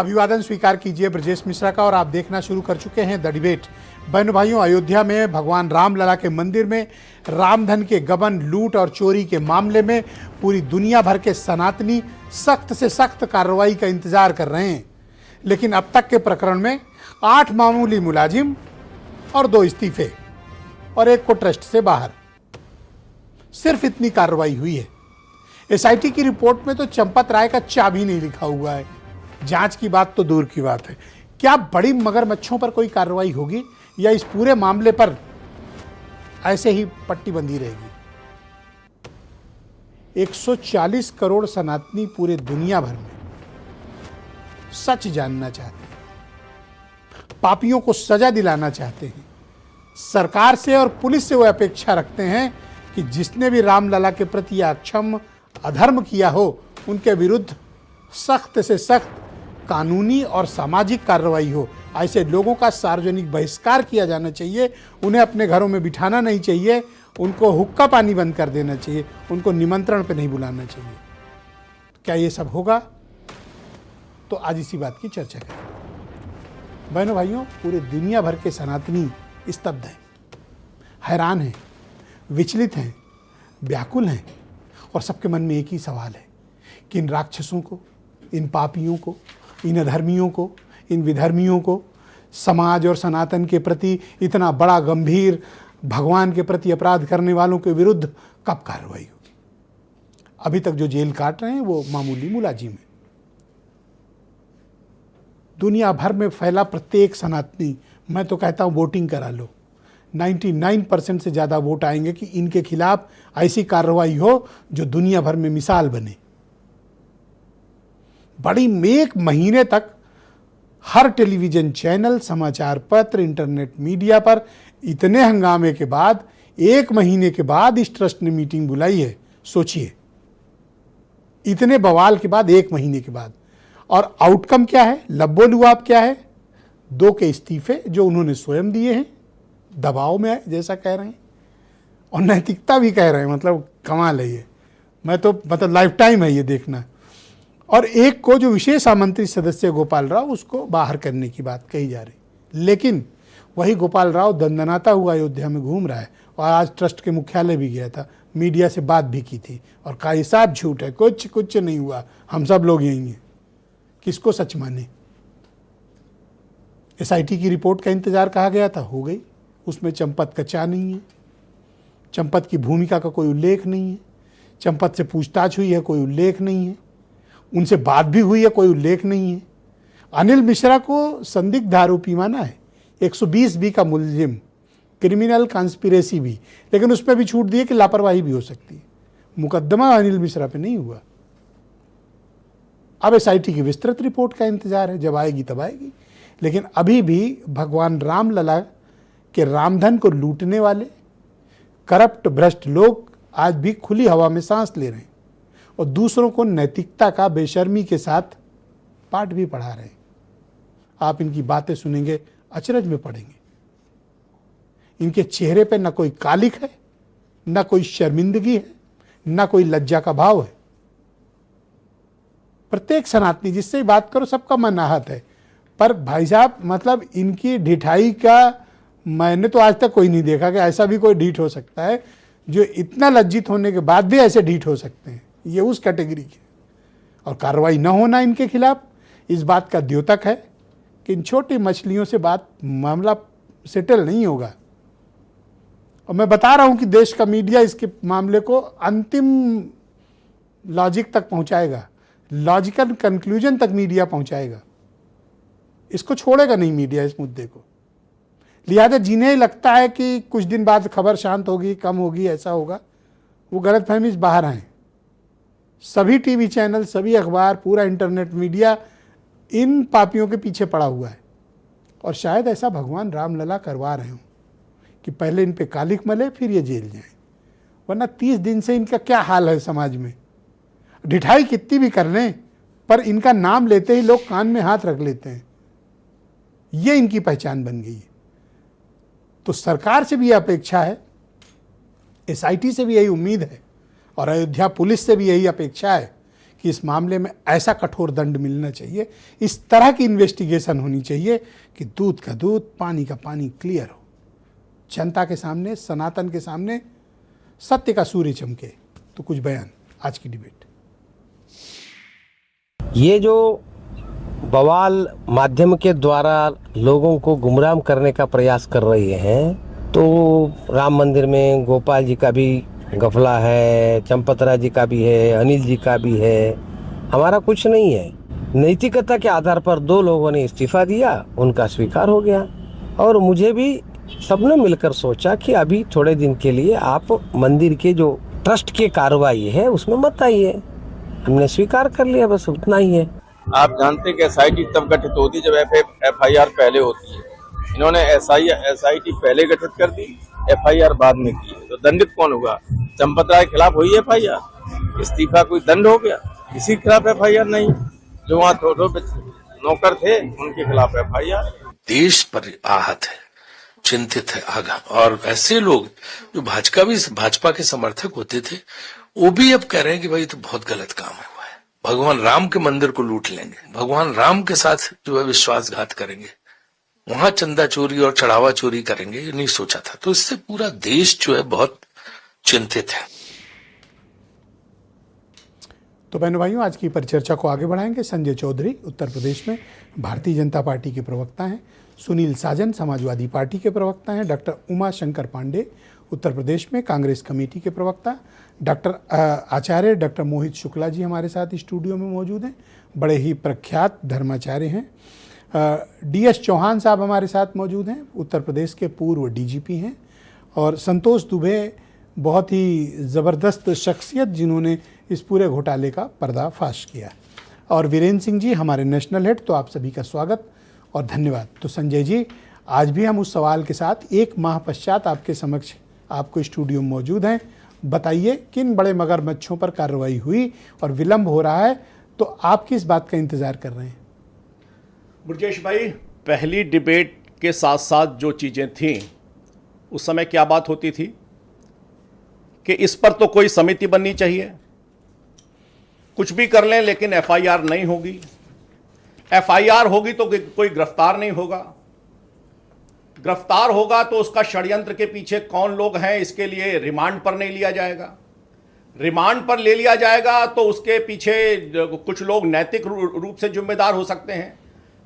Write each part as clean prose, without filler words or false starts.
अभिवादन स्वीकार कीजिए ब्रजेश मिश्रा का और आप देखना शुरू कर चुके हैं द डिबेट। बहनों भाइयों, अयोध्या में भगवान रामलला के मंदिर में रामधन के गबन, लूट और चोरी के मामले में पूरी दुनिया भर के सनातनी सख्त से सख्त कार्रवाई का इंतजार कर रहे हैं। लेकिन अब तक के प्रकरण में 8 मामूली मुलाजिम और 2 इस्तीफे और 1 को ट्रस्ट से बाहर, सिर्फ इतनी कार्रवाई हुई है। एसआईटी की रिपोर्ट में तो चंपत राय का चा भी नहीं लिखा हुआ है। जांच की बात तो दूर की बात है। क्या बड़ी मगरमच्छों पर कोई कार्रवाई होगी या इस पूरे मामले पर ऐसे ही पट्टी बंधी रहेगी? 140 करोड़ सनातनी पूरे दुनिया भर में सच जानना चाहते हैं, पापियों को सजा दिलाना चाहते हैं। सरकार से और पुलिस से वो अपेक्षा रखते हैं कि जिसने भी रामलला के प्रति अक्षम अधर्म किया हो, उनके विरुद्ध सख्त से सख्त कानूनी और सामाजिक कार्रवाई हो। ऐसे लोगों का सार्वजनिक बहिष्कार किया जाना चाहिए। उन्हें अपने घरों में बिठाना नहीं चाहिए, उनको हुक्का पानी बंद कर देना चाहिए, उनको निमंत्रण पे नहीं बुलाना चाहिए। क्या ये सब होगा? तो आज इसी बात की चर्चा करें। बहनों भाइयों, पूरे दुनिया भर के सनातनी स्तब्ध हैं, हैरान हैं, विचलित हैं, व्याकुल हैं और सबके मन में एक ही सवाल है कि इन राक्षसों को, इन पापियों को, इन अधर्मियों को, इन विधर्मियों को, समाज और सनातन के प्रति इतना बड़ा गंभीर, भगवान के प्रति अपराध करने वालों के विरुद्ध कब कार्रवाई होगी? अभी तक जो जेल काट रहे हैं वो मामूली मुलाजिम है। दुनिया भर में फैला प्रत्येक सनातनी, मैं तो कहता हूं वोटिंग करा लो। 99% से ज़्यादा वोट आएंगे कि इनके खिलाफ ऐसी कार्रवाई हो जो दुनिया भर में मिसाल बने। बड़ी 1 महीने तक हर टेलीविज़न चैनल, समाचार पत्र, इंटरनेट मीडिया पर इतने हंगामे के बाद 1 महीने के बाद इस ट्रस्ट ने मीटिंग बुलाई है। सोचिए, इतने बवाल के बाद 1 महीने के बाद, और आउटकम क्या है, लब्बो-लुआब क्या है? 2 के इस्तीफे जो उन्होंने स्वयं दिए हैं, दबाव में है जैसा कह रहे हैं, और नैतिकता भी कह रहे हैं। मतलब कमाल है ये। मैं तो मतलब लाइफ टाइम है ये देखना। और 1 को जो विशेष आमंत्रित सदस्य गोपाल राव, उसको बाहर करने की बात कही जा रही। लेकिन वही गोपाल राव दंदनाता हुआ अयोध्या में घूम रहा है और आज ट्रस्ट के मुख्यालय भी गया था, मीडिया से बात भी की थी और कहा ये सब झूठ है, कुछ नहीं हुआ, हम सब लोग यहीं हैं। किसको सच माने? एसआईटी की रिपोर्ट का इंतजार कहा गया था, हो गई। उसमें चंपत का चा नहीं है, चंपत की भूमिका का कोई उल्लेख नहीं है, चंपत से पूछताछ हुई है, कोई उल्लेख नहीं है, उनसे बात भी हुई है, कोई उल्लेख नहीं है। अनिल मिश्रा को संदिग्ध आरोपी माना है, 120B का मुलजिम, क्रिमिनल कॉन्स्पिरेसी भी, लेकिन उसमें भी छूट दी है कि लापरवाही भी हो सकती है। मुकदमा अनिल मिश्रा पे नहीं हुआ। अब एसआईटी की विस्तृत रिपोर्ट का इंतजार है, जब आएगी तब आएगी। लेकिन अभी भी भगवान रामलला के रामधन को लूटने वाले करप्ट भ्रष्ट लोग आज भी खुली हवा में सांस ले रहे हैं और दूसरों को नैतिकता का बेशर्मी के साथ पाठ भी पढ़ा रहे हैं। आप इनकी बातें सुनेंगे, अचरज में पड़ेंगे। इनके चेहरे पे न कोई कालिक है, न कोई शर्मिंदगी है, न कोई लज्जा का भाव है। प्रत्येक सनातनी जिससे बात करो सबका मन आहत है। पर भाई साहब, मतलब इनकी ढिठाई का मैंने तो आज तक कोई नहीं देखा कि ऐसा भी कोई ढीठ हो सकता है जो इतना लज्जित होने के बाद भी ऐसे ढीठ हो सकते हैं। ये उस कैटेगरी के। और कार्रवाई न होना इनके खिलाफ इस बात का द्योतक है कि इन छोटी मछलियों से मामला सेटल नहीं होगा। और मैं बता रहा हूं कि देश का मीडिया इसके मामले को अंतिम लॉजिक तक पहुंचाएगा, लॉजिकल कंक्लूजन तक मीडिया पहुंचाएगा। इसको छोड़ेगा नहीं मीडिया इस मुद्दे को। लिहाजा जिन्हें लगता है कि कुछ दिन बाद खबर शांत होगी, कम होगी, ऐसा होगा, वो गलतफहमी से बाहर आए। सभी टीवी चैनल, सभी अखबार, पूरा इंटरनेट मीडिया इन पापियों के पीछे पड़ा हुआ है। और शायद ऐसा भगवान रामलला करवा रहे हों कि पहले इन पे कालिक मले, फिर ये जेल जाएं। वरना 30 दिन से इनका क्या हाल है समाज में। ढिठाई कितनी भी कर लें, पर इनका नाम लेते ही लोग कान में हाथ रख लेते हैं। ये इनकी पहचान बन गई है। तो सरकार से भी यह अपेक्षा है, एसआईटी से भी यही उम्मीद है और अयोध्या पुलिस से भी यही अपेक्षा है कि इस मामले में ऐसा कठोर दंड मिलना चाहिए, इस तरह की इन्वेस्टिगेशन होनी चाहिए कि दूध का दूध, पानी का पानी क्लियर हो, जनता के सामने, सनातन के सामने सत्य का सूर्य चमके। तो कुछ बयान आज की डिबेट। ये जो बवाल माध्यम के द्वारा लोगों को गुमराह करने का प्रयास कर रही हैं, तो राम मंदिर में गोपाल जी का भी गफला है, चंपतरा जी का भी है, अनिल जी का भी है, हमारा कुछ नहीं है। नैतिकता के आधार पर 2 लोगों ने इस्तीफा दिया, उनका स्वीकार हो गया, और मुझे भी सबने मिलकर सोचा कि अभी थोड़े दिन के लिए आप मंदिर के जो ट्रस्ट की कार्रवाई है उसमें मत आइए। हमने स्वीकार कर लिया, बस उतना ही है। आप जानते हैं कि एसआईटी तब गठित होती है जब एफआईआर पहले होती है। इन्होंने एसआईटी पहले गठित कर दी, एफआईआर बाद में की, तो दंडित कौन होगा? चंपतराय के खिलाफ हुई एफआईआर, इस्तीफा कोई दंड हो गया? किसी के खिलाफ एफआईआर नहीं, जो वहाँ नौकर थे उनके खिलाफ एफआईआर। देश पर आहत है, चिंतित है आगा, और ऐसे लोग जो भाजपा के समर्थक होते थे वो भी अब कह रहे हैं कि भाई तो बहुत गलत काम हुआ है, भगवान राम के मंदिर को लूट लेंगे, भगवान राम के साथ जो है विश्वासघात करेंगे, वहां चंदा चोरी और चढ़ावा चोरी करेंगे, ये नहीं सोचा था। तो इससे पूरा देश जो है बहुत चिंतित है। तो बहनों भाइयों, आज की परिचर्चा को आगे बढ़ाएंगे संजय चौधरी, उत्तर प्रदेश में भारतीय जनता पार्टी के प्रवक्ता हैं, सुनील साजन समाजवादी पार्टी के प्रवक्ता हैं, डॉक्टर उमा शंकर पांडे उत्तर प्रदेश में कांग्रेस कमेटी के प्रवक्ता, डॉक्टर आचार्य डॉक्टर मोहित शुक्ला जी हमारे साथ स्टूडियो में मौजूद हैं, बड़े ही प्रख्यात धर्माचार्य हैं। DS चौहान साहब हमारे साथ मौजूद हैं, उत्तर प्रदेश के पूर्व DGP हैं, और संतोष दुबे बहुत ही ज़बरदस्त शख्सियत जिन्होंने इस पूरे घोटाले का पर्दाफाश किया, और वीरेंद्र सिंह जी हमारे नेशनल हेड। तो आप सभी का स्वागत और धन्यवाद। तो संजय जी, आज भी हम उस सवाल के साथ 1 माह पश्चात आपके समक्ष आपको स्टूडियो में मौजूद हैं। बताइए, किन बड़े मगरमच्छों पर कार्रवाई हुई और विलंब हो रहा है, तो आप किस बात का इंतज़ार कर रहे हैं? ब्रजेश भाई, पहली डिबेट के साथ साथ जो चीज़ें थीं उस समय क्या बात होती थी कि इस पर तो कोई समिति बननी चाहिए, कुछ भी कर लें लेकिन एफआईआर नहीं होगी, एफआईआर होगी तो कोई गिरफ्तार नहीं होगा, गिरफ्तार होगा तो उसका षड्यंत्र के पीछे कौन लोग हैं इसके लिए रिमांड पर नहीं लिया जाएगा, रिमांड पर ले लिया जाएगा तो उसके पीछे कुछ लोग नैतिक रूप से जिम्मेदार हो सकते हैं।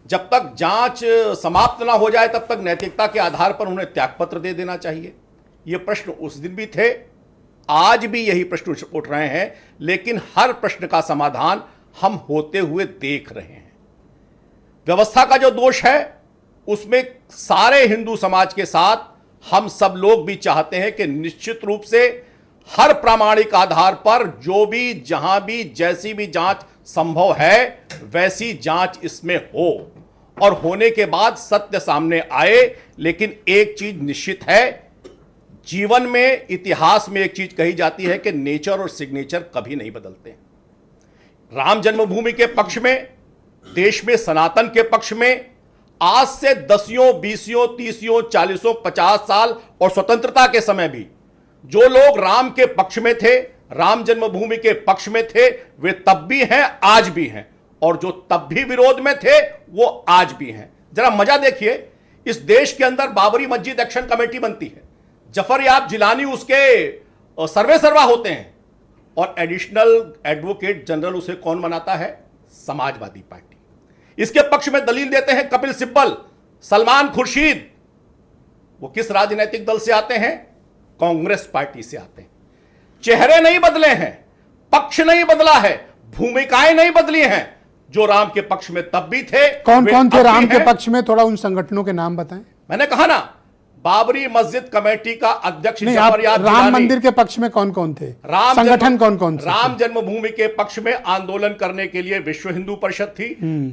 जब तक जांच समाप्त ना हो जाए तब तक नैतिकता के आधार पर उन्हें त्यागपत्र दे देना चाहिए। ये प्रश्न उस दिन भी थे, आज भी यही प्रश्न उठ रहे हैं, लेकिन हर प्रश्न का समाधान हम होते हुए देख रहे हैं। व्यवस्था का जो दोष है उसमें सारे हिंदू समाज के साथ हम सब लोग भी चाहते हैं कि निश्चित रूप से हर प्रामाणिक आधार पर जो भी, जहां भी, जैसी भी जांच संभव है वैसी जांच इसमें हो, और होने के बाद सत्य सामने आए। लेकिन एक चीज निश्चित है, जीवन में, इतिहास में एक चीज कही जाती है कि नेचर और सिग्नेचर कभी नहीं बदलते। राम जन्मभूमि के पक्ष में, देश में सनातन के पक्ष में आज से 10, 20, 30, 40, 50 साल और स्वतंत्रता के समय भी जो लोग राम के पक्ष में थे, राम जन्मभूमि के पक्ष में थे, वे तब भी हैं, आज भी हैं, और जो तब भी विरोध में थे वो आज भी हैं। जरा मजा देखिए, इस देश के अंदर बाबरी मस्जिद एक्शन कमेटी बनती है, जफर याब जिलानी उसके सर्वे सर्वा होते हैं, और एडिशनल एडवोकेट जनरल उसे कौन बनाता है? समाजवादी पार्टी। इसके पक्ष में दलील देते हैं कपिल सिब्बल, सलमान खुर्शीद। वो किस राजनीतिक दल से आते हैं? कांग्रेस पार्टी से आते हैं। चेहरे नहीं बदले हैं, पक्ष नहीं बदला है, भूमिकाएं नहीं बदली हैं। जो राम के पक्ष में तब भी थे, कौन कौन थे राम के पक्ष में? थोड़ा उन संगठनों के नाम बताएं। मैंने कहा ना, बाबरी मस्जिद कमेटी का अध्यक्ष राम मंदिर के पक्ष में कौन कौन थे? संगठन कौन कौन थे? राम जन्मभूमि के पक्ष में आंदोलन करने के लिए विश्व हिंदू परिषद थी।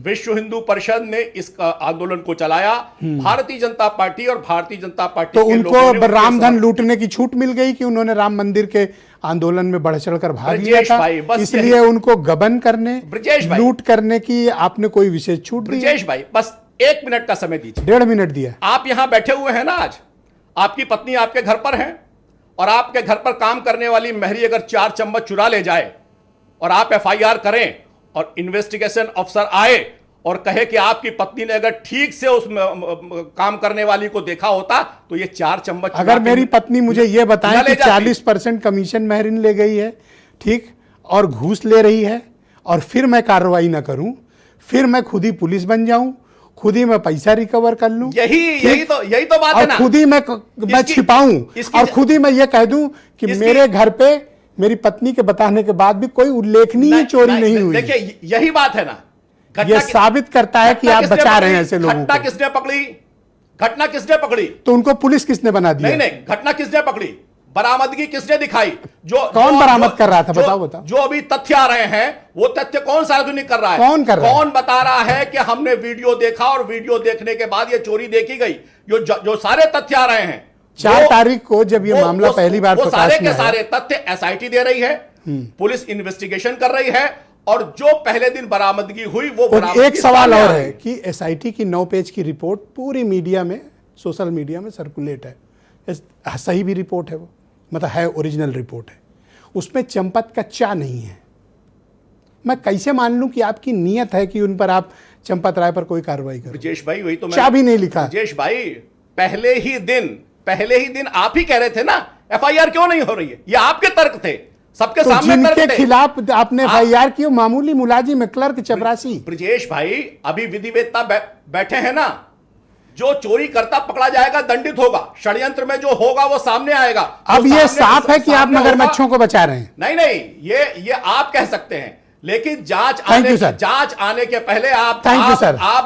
विश्व हिंदू परिषद ने इस आंदोलन को चलाया। भारतीय जनता पार्टी और भारतीय जनता पार्टी तो उनको राम धन लूटने की छूट मिल गई कि उन्होंने राम मंदिर के आंदोलन में बढ़ चढ़कर भाग लिया था, इसलिए उनको गबन करने, लूट करने की आपने कोई विशेष छूट दी? ब्रजेश भाई, बस 1 मिनट का समय दीजिए। 1.5 मिनट दिया। आप यहां बैठे हुए हैं ना, आज आपकी पत्नी आपके घर पर है, और आपके घर पर काम करने वाली महरी अगर 4 चम्मच चुरा ले जाए और आप एफआईआर करें और इन्वेस्टिगेशन अफसर आए और कहे कि आपकी पत्नी ने अगर ठीक से उस काम करने वाली को देखा होता तो ये 4 चम्मच अगर मेरी पत्नी मुझे ये बताए न ले कि जाती। 40% कमीशन महरीन ले गई है, ठीक, और घूस ले रही है, और फिर मैं कार्रवाई ना करूं, फिर मैं खुद ही पुलिस बन जाऊं, खुद ही मैं पैसा रिकवर कर लूं, यही तो बात है और ना। खुद ही मैं छिपाऊं, और खुद ही मैं ये कह दूं कि मेरे घर पे मेरी पत्नी के बताने के बाद भी कोई उल्लेखनीय चोरी नहीं हुई। देखिए यही बात है ना, ये साबित करता है कि आप बचा रहे हैं ऐसे लोगों घटना को। किसने पकड़ी? घटना किसने पकड़ी? तो उनको पुलिस किसने बना दिया? नहीं, घटना किसने पकड़ी? बरामदगी किसने दिखाई? कौन बरामद कर रहा था? बताओ। जो अभी तथ्य आ रहे हैं वो तथ्य कौन सार्वजनिक कर रहा है? कौन कर रहा है? कौन बता रहा है कि हमने वीडियो देखा और वीडियो देखने के बाद ये चोरी देखी गई? जो सारे तथ्य आ रहे हैं 4 तारीख को जब ये मामला पहली बार वो सारे प्रकाश में के सारे तथ्य एसआईटी दे रही है, पुलिस इन्वेस्टिगेशन कर रही है, और जो पहले दिन बरामदगी हुई वो और एक सवाल और है कि एसआईटी की 9 पेज की रिपोर्ट पूरी मीडिया में, सोशल मीडिया में सर्कुलेट है, सही भी रिपोर्ट है, वो मतलब है, ओरिजिनल रिपोर्ट है, उसमें चंपत का चा नहीं है। मैं कैसे मान लूं कि आपकी नीयत है कि उन पर आप चंपत राय पर कोई कार्रवाई करें? ब्रजेश भाई वही तो चा भी नहीं लिखा। ब्रजेश भाई पहले ही दिन आप ही कह रहे थे ना एफआईआर क्यों नहीं हो रही है, ये आपके तर्क थे, सबके तो सामने तर्क जिनके थे। खिलाफ आपने एफआईआर की, मामूली मुलाजिम है, क्लर्क चपरासी। ब्रजेश भाई अभी विधिवेत्ता बैठे हैं ना, जो चोरी करता पकड़ा जाएगा, दंडित होगा, षड्यंत्र में जो होगा वो सामने आएगा। अब ये साफ है कि आप मगरमच्छों को बचा रहे हैं। नहीं, ये आप कह सकते हैं, लेकिन जांच आने के पहले आप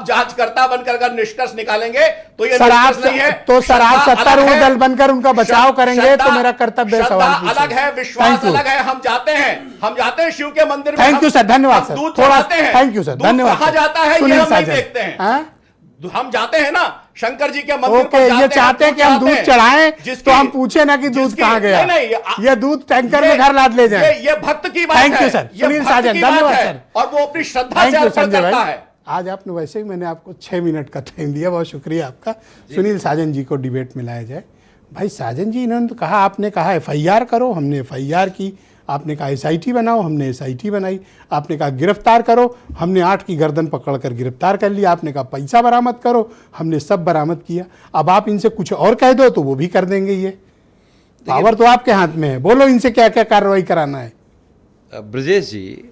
जांचकर्ता बनकर अगर निष्कर्ष निकालेंगे तो ये निष्कर्ष नहीं है। तो सर आप सत्तारूढ़ दल बनकर उनका बचाव करेंगे तो मेरा कर्तव्य है सवाल पूछना। अलग है, विश्वास अलग है। हम जाते हैं शिव के मंदिर में। थैंक यू सर, धन्यवाद सर, थोड़ा थैंक यू सर, धन्यवाद। कहा जाता है ये हम नहीं देखते हैं। हम जाते हैं ना शंकर जी के मंदिर पर, ये चाहते हैं कि हम दूध चढ़ाएं तो हम पूछे ना कि दूध कहाँ गया। ये दूध टैंकर में घर लाद ले जाए। ये भक्त की बात है। थैंक यू सर, सुनील साजन, धन्यवाद सर। और वो अपनी श्रद्धा से अर्पण करता है। आज आपने वैसे ही, मैंने आपको 6 मिनट का टाइम दिया, बहुत शुक्रिया आपका। सुनील साजन जी को डिबेट में लाया जाए। भाई साजन जी, इन्होंने तो कहा, आपने कहा एफआईआर करो, हमने एफआईआर की, आपने कहा एसआईटी बनाओ, हमने एसआईटी बनाई, आपने कहा गिरफ्तार करो, हमने 8 की गर्दन पकड़कर गिरफ्तार कर लिया, आपने कहा पैसा बरामद करो, हमने सब बरामद किया। अब आप इनसे कुछ और कह दो तो वो भी कर देंगे। ये पावर तो आपके हाथ में है, बोलो इनसे क्या क्या कार्रवाई कराना है। ब्रजेश जी,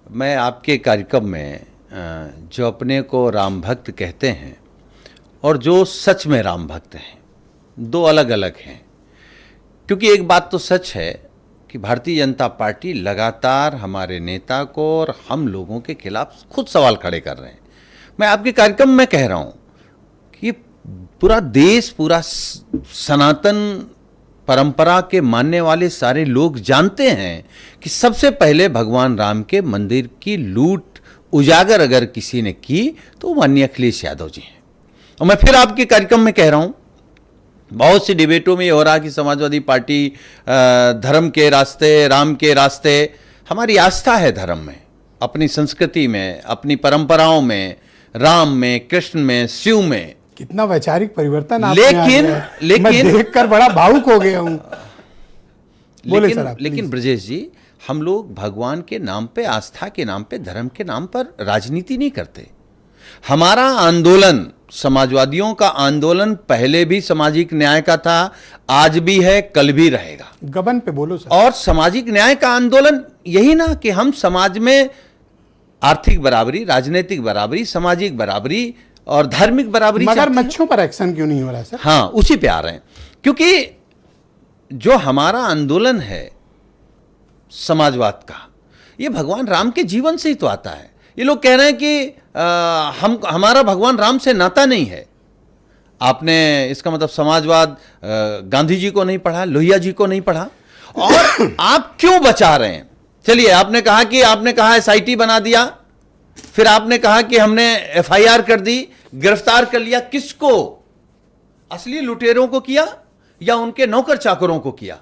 मैं आपके कार्यक्रम में जो अपने को राम भक्त कहते हैं और जो सच में राम भक्त हैं, 2 अलग अलग हैं। क्योंकि एक बात तो सच है कि भारतीय जनता पार्टी लगातार हमारे नेता को और हम लोगों के खिलाफ खुद सवाल खड़े कर रहे हैं। मैं आपके कार्यक्रम में कह रहा हूं कि पूरा देश, पूरा सनातन परंपरा के मानने वाले सारे लोग जानते हैं कि सबसे पहले भगवान राम के मंदिर की लूट उजागर अगर किसी ने की तो माननीय अखिलेश यादव जी हैं। और मैं फिर आपके कार्यक्रम में कह रहा हूं, बहुत सी डिबेटों में ये हो रहा कि समाजवादी पार्टी धर्म के रास्ते, राम के रास्ते। हमारी आस्था है धर्म में, अपनी संस्कृति में, अपनी परंपराओं में, राम में, कृष्ण में, शिव में। कितना वैचारिक परिवर्तन लेकिन मैं देखकर बड़ा भावुक हो गया हूं। बोले सर आप। लेकिन ब्रजेश जी, हम लोग भगवान के नाम पे, आस्था के नाम पे, धर्म के नाम पर राजनीति नहीं करते। हमारा आंदोलन, समाजवादियों का आंदोलन पहले भी सामाजिक न्याय का था, आज भी है, कल भी रहेगा। गबन पे बोलो सर। और सामाजिक न्याय का आंदोलन यही ना कि हम समाज में आर्थिक बराबरी, राजनीतिक बराबरी, सामाजिक बराबरी और धार्मिक बराबरी। मगर मच्छों पर एक्शन क्यों नहीं हो रहा सर? हाँ, उसी पे आ रहे हैं। क्योंकि जो हमारा आंदोलन है समाजवाद का, ये भगवान राम के जीवन से ही तो आता है। ये लोग कह रहे हैं कि हमारा भगवान राम से नाता नहीं है। आपने इसका मतलब समाजवाद गांधी जी को नहीं पढ़ा, लोहिया जी को नहीं पढ़ा, और आप क्यों बचा रहे हैं? चलिए, आपने कहा एसआईटी बना दिया, फिर आपने कहा कि हमने एफआईआर कर दी, गिरफ्तार कर लिया। किसको? असली लुटेरों को किया या उनके नौकर चाकरों को किया?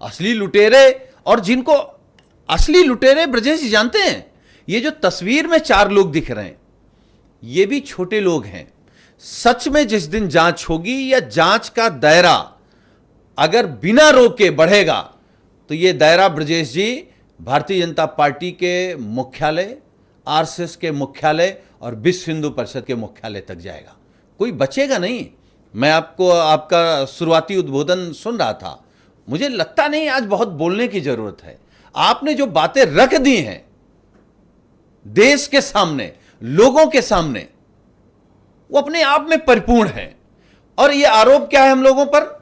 असली लुटेरे, और जिनको असली लुटेरे ब्रजेश जी जानते हैं, ये जो तस्वीर में 4 लोग दिख रहे हैं, ये भी छोटे लोग हैं। सच में जिस दिन जांच होगी या जांच का दायरा अगर बिना रोके बढ़ेगा तो ये दायरा ब्रजेश जी भारतीय जनता पार्टी के मुख्यालय, आरएसएस के मुख्यालय और विश्व हिंदू परिषद के मुख्यालय तक जाएगा। कोई बचेगा नहीं। मैं आपको आपका शुरुआती उद्बोधन सुन रहा था, मुझे लगता नहीं आज बहुत बोलने की जरूरत है। आपने जो बातें रख दी हैं देश के सामने, लोगों के सामने, वो अपने आप में परिपूर्ण है। और ये आरोप क्या है हम लोगों पर?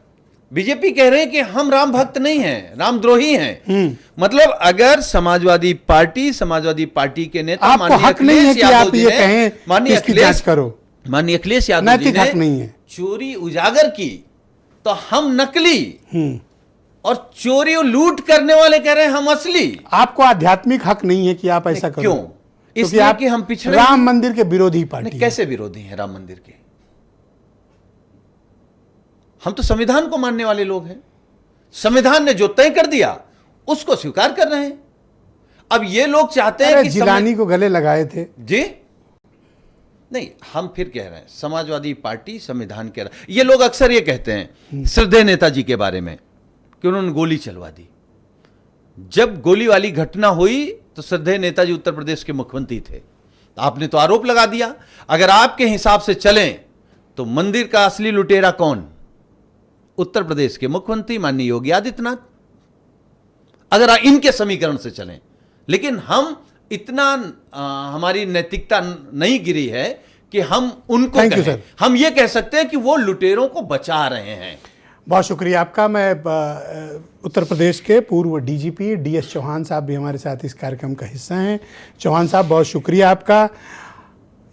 बीजेपी कह रहे हैं कि हम राम भक्त नहीं हैं, रामद्रोही हैं। मतलब अगर समाजवादी पार्टी के नेता आपको हक नहीं है कि आप ये कहें इसकी जांच करो, माननीय अखिलेश यादव जी नैतिक हक नहीं ने है। चोरी उजागर की तो हम नकली, और चोरी और लूट करने वाले कह रहे हैं हम असली। आपको आध्यात्मिक हक नहीं है कि आप ऐसा करो। क्यों? क्योंकि इसलिए आप कि हम पिछड़े राम मंदिर के विरोधी पार्टी नहीं, कैसे विरोधी हैं राम मंदिर के? हम तो संविधान को मानने वाले लोग हैं। संविधान ने जो तय कर दिया उसको स्वीकार कर रहे हैं। अब ये लोग चाहते हैं कि जिलानी को गले लगाए थे जी, नहीं, हम फिर कह रहे हैं समाजवादी पार्टी संविधान के, ये लोग अक्सर ये कहते हैं श्रद्धेय नेताजी के बारे में कि उन्होंने गोली चलवा दी। जब गोली वाली घटना हुई तो श्रद्धेय नेताजी उत्तर प्रदेश के मुख्यमंत्री थे। आपने तो आरोप लगा दिया। अगर आपके हिसाब से चलें तो मंदिर का असली लुटेरा कौन? उत्तर प्रदेश के मुख्यमंत्री माननीय योगी आदित्यनाथ, अगर इनके समीकरण से चलें। लेकिन हम इतना हमारी नैतिकता नहीं गिरी है कि हम उनको Thank you, कहें। sir. हम ये कह सकते हैं कि वो लुटेरों को बचा रहे हैं। बहुत शुक्रिया आपका। मैं उत्तर प्रदेश के पूर्व डीजीपी DS चौहान साहब भी हमारे साथ इस कार्यक्रम का हिस्सा हैं। चौहान साहब, बहुत शुक्रिया आपका।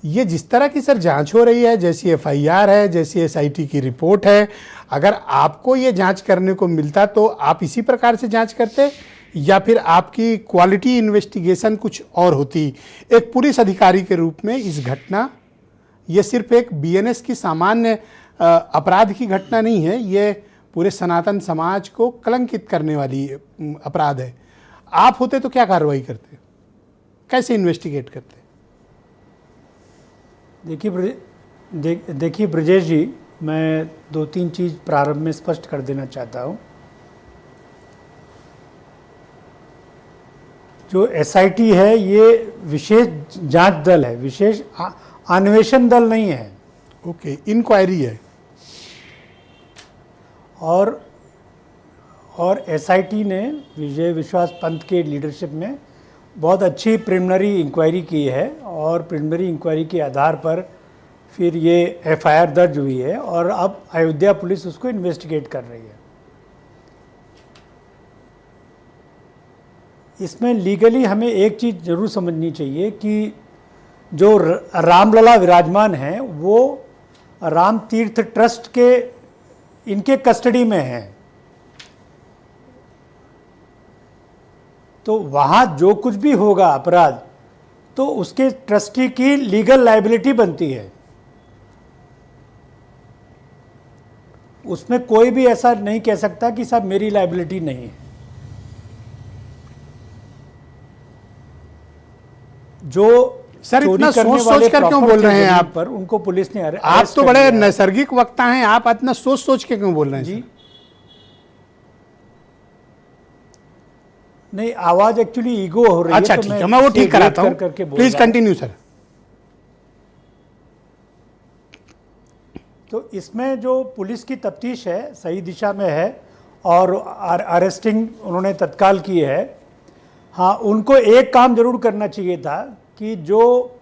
ये जिस तरह की सर जांच हो रही है, जैसी FIR है, जैसी SIT की रिपोर्ट है, अगर आपको ये जांच करने को मिलता तो आप इसी प्रकार से जांच करते, या फिर आपकी क्वालिटी इन्वेस्टिगेशन कुछ और होती? एक पुलिस अधिकारी के रूप में इस घटना, ये सिर्फ एक BNS की सामान्य अपराध की घटना नहीं है, ये पूरे सनातन समाज को कलंकित करने वाली अपराध है। आप होते तो क्या कार्रवाई करते, कैसे इन्वेस्टिगेट करते? देखिए ब्रजेश जी, मैं 2-3 चीज़ प्रारंभ में स्पष्ट कर देना चाहता हूँ। जो SIT है ये विशेष जांच दल है, विशेष अन्वेषण दल नहीं है। ओके, इंक्वायरी है। और SIT ने विजय विश्वास पंत के लीडरशिप में बहुत अच्छी प्रिलिमिनरी इंक्वायरी की है, और प्रिलिमिनरी इंक्वायरी के आधार पर फिर ये FIR दर्ज हुई है, और अब अयोध्या पुलिस उसको इन्वेस्टिगेट कर रही है। इसमें लीगली हमें एक चीज़ ज़रूर समझनी चाहिए कि जो रामलला विराजमान हैं वो राम तीर्थ ट्रस्ट के इनके कस्टडी में हैं। तो वहाँ जो कुछ भी होगा अपराध, तो उसके ट्रस्टी की लीगल लायबिलिटी बनती है। उसमें कोई भी ऐसा नहीं कह सकता कि साहब मेरी लायबिलिटी नहीं है। जो सर इतना सोच कर क्यों बोल रहे हैं आप? पर उनको पुलिस ने आप तो बड़े नैसर्गिक वक्ता हैं, आप इतना सोच के क्यों बोल रहे हैं जी? नहीं, आवाज एक्चुअली ईगो हो रही है। अच्छा, ठीक है, मैं वो ठीक कराता हूं। Please continue sir. तो इसमें जो पुलिस की तफ्तीश है सही दिशा में है, और अरेस्टिंग उन्होंने तत्काल की है। हाँ, उनको एक काम जरूर करना चाहिए था कि जो